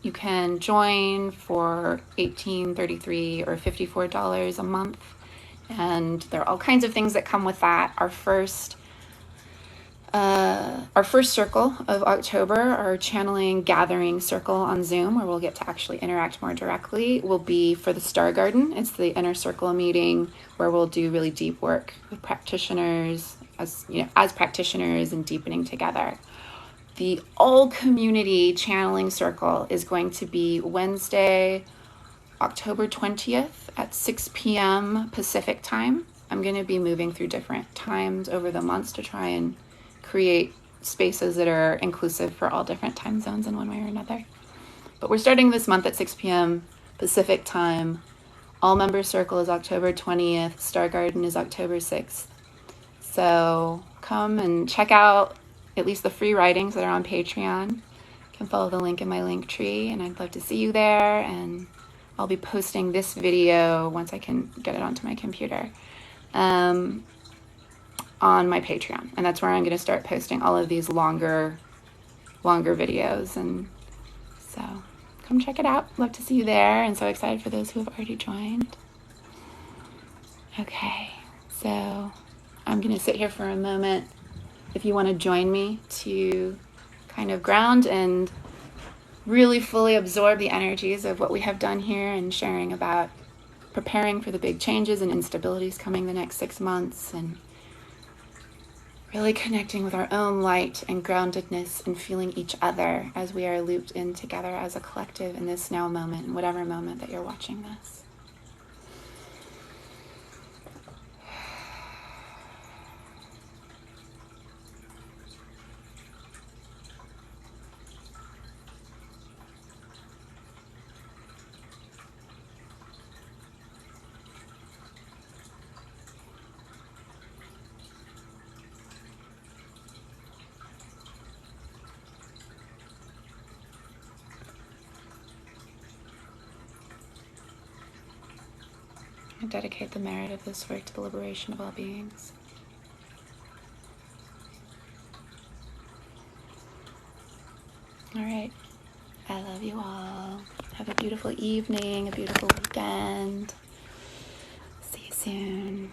You can join for $18, $33, or $54 a month. And there are all kinds of things that come with that. Our first circle of October, our channeling gathering circle on Zoom, where we'll get to actually interact more directly, will be for the Star Garden. It's the inner circle meeting where we'll do really deep work with practitioners, as practitioners, and deepening together. The all community channeling circle is going to be Wednesday, October 20th at 6 p.m. Pacific time. I'm going to be moving through different times over the months to try and create spaces that are inclusive for all different time zones in one way or another. But we're starting this month at 6 p.m. Pacific time. All member circle is October 20th. Star Garden is October 6th. So come and check out at least the free writings that are on Patreon. You can follow the link in my link tree, and I'd love to see you there. And I'll be posting this video once I can get it onto my computer on my Patreon. And that's where I'm going to start posting all of these longer videos. And so come check it out. Love to see you there, and so excited for those who have already joined. Okay, so I'm going to sit here for a moment. If you want to join me to kind of ground and really fully absorb the energies of what we have done here, and sharing about preparing for the big changes and instabilities coming the next 6 months, and really connecting with our own light and groundedness, and feeling each other as we are looped in together as a collective in this now moment, in whatever moment that you're watching this. I dedicate the merit of this work to the liberation of all beings. All right. I love you all. Have a beautiful evening, a beautiful weekend. See you soon.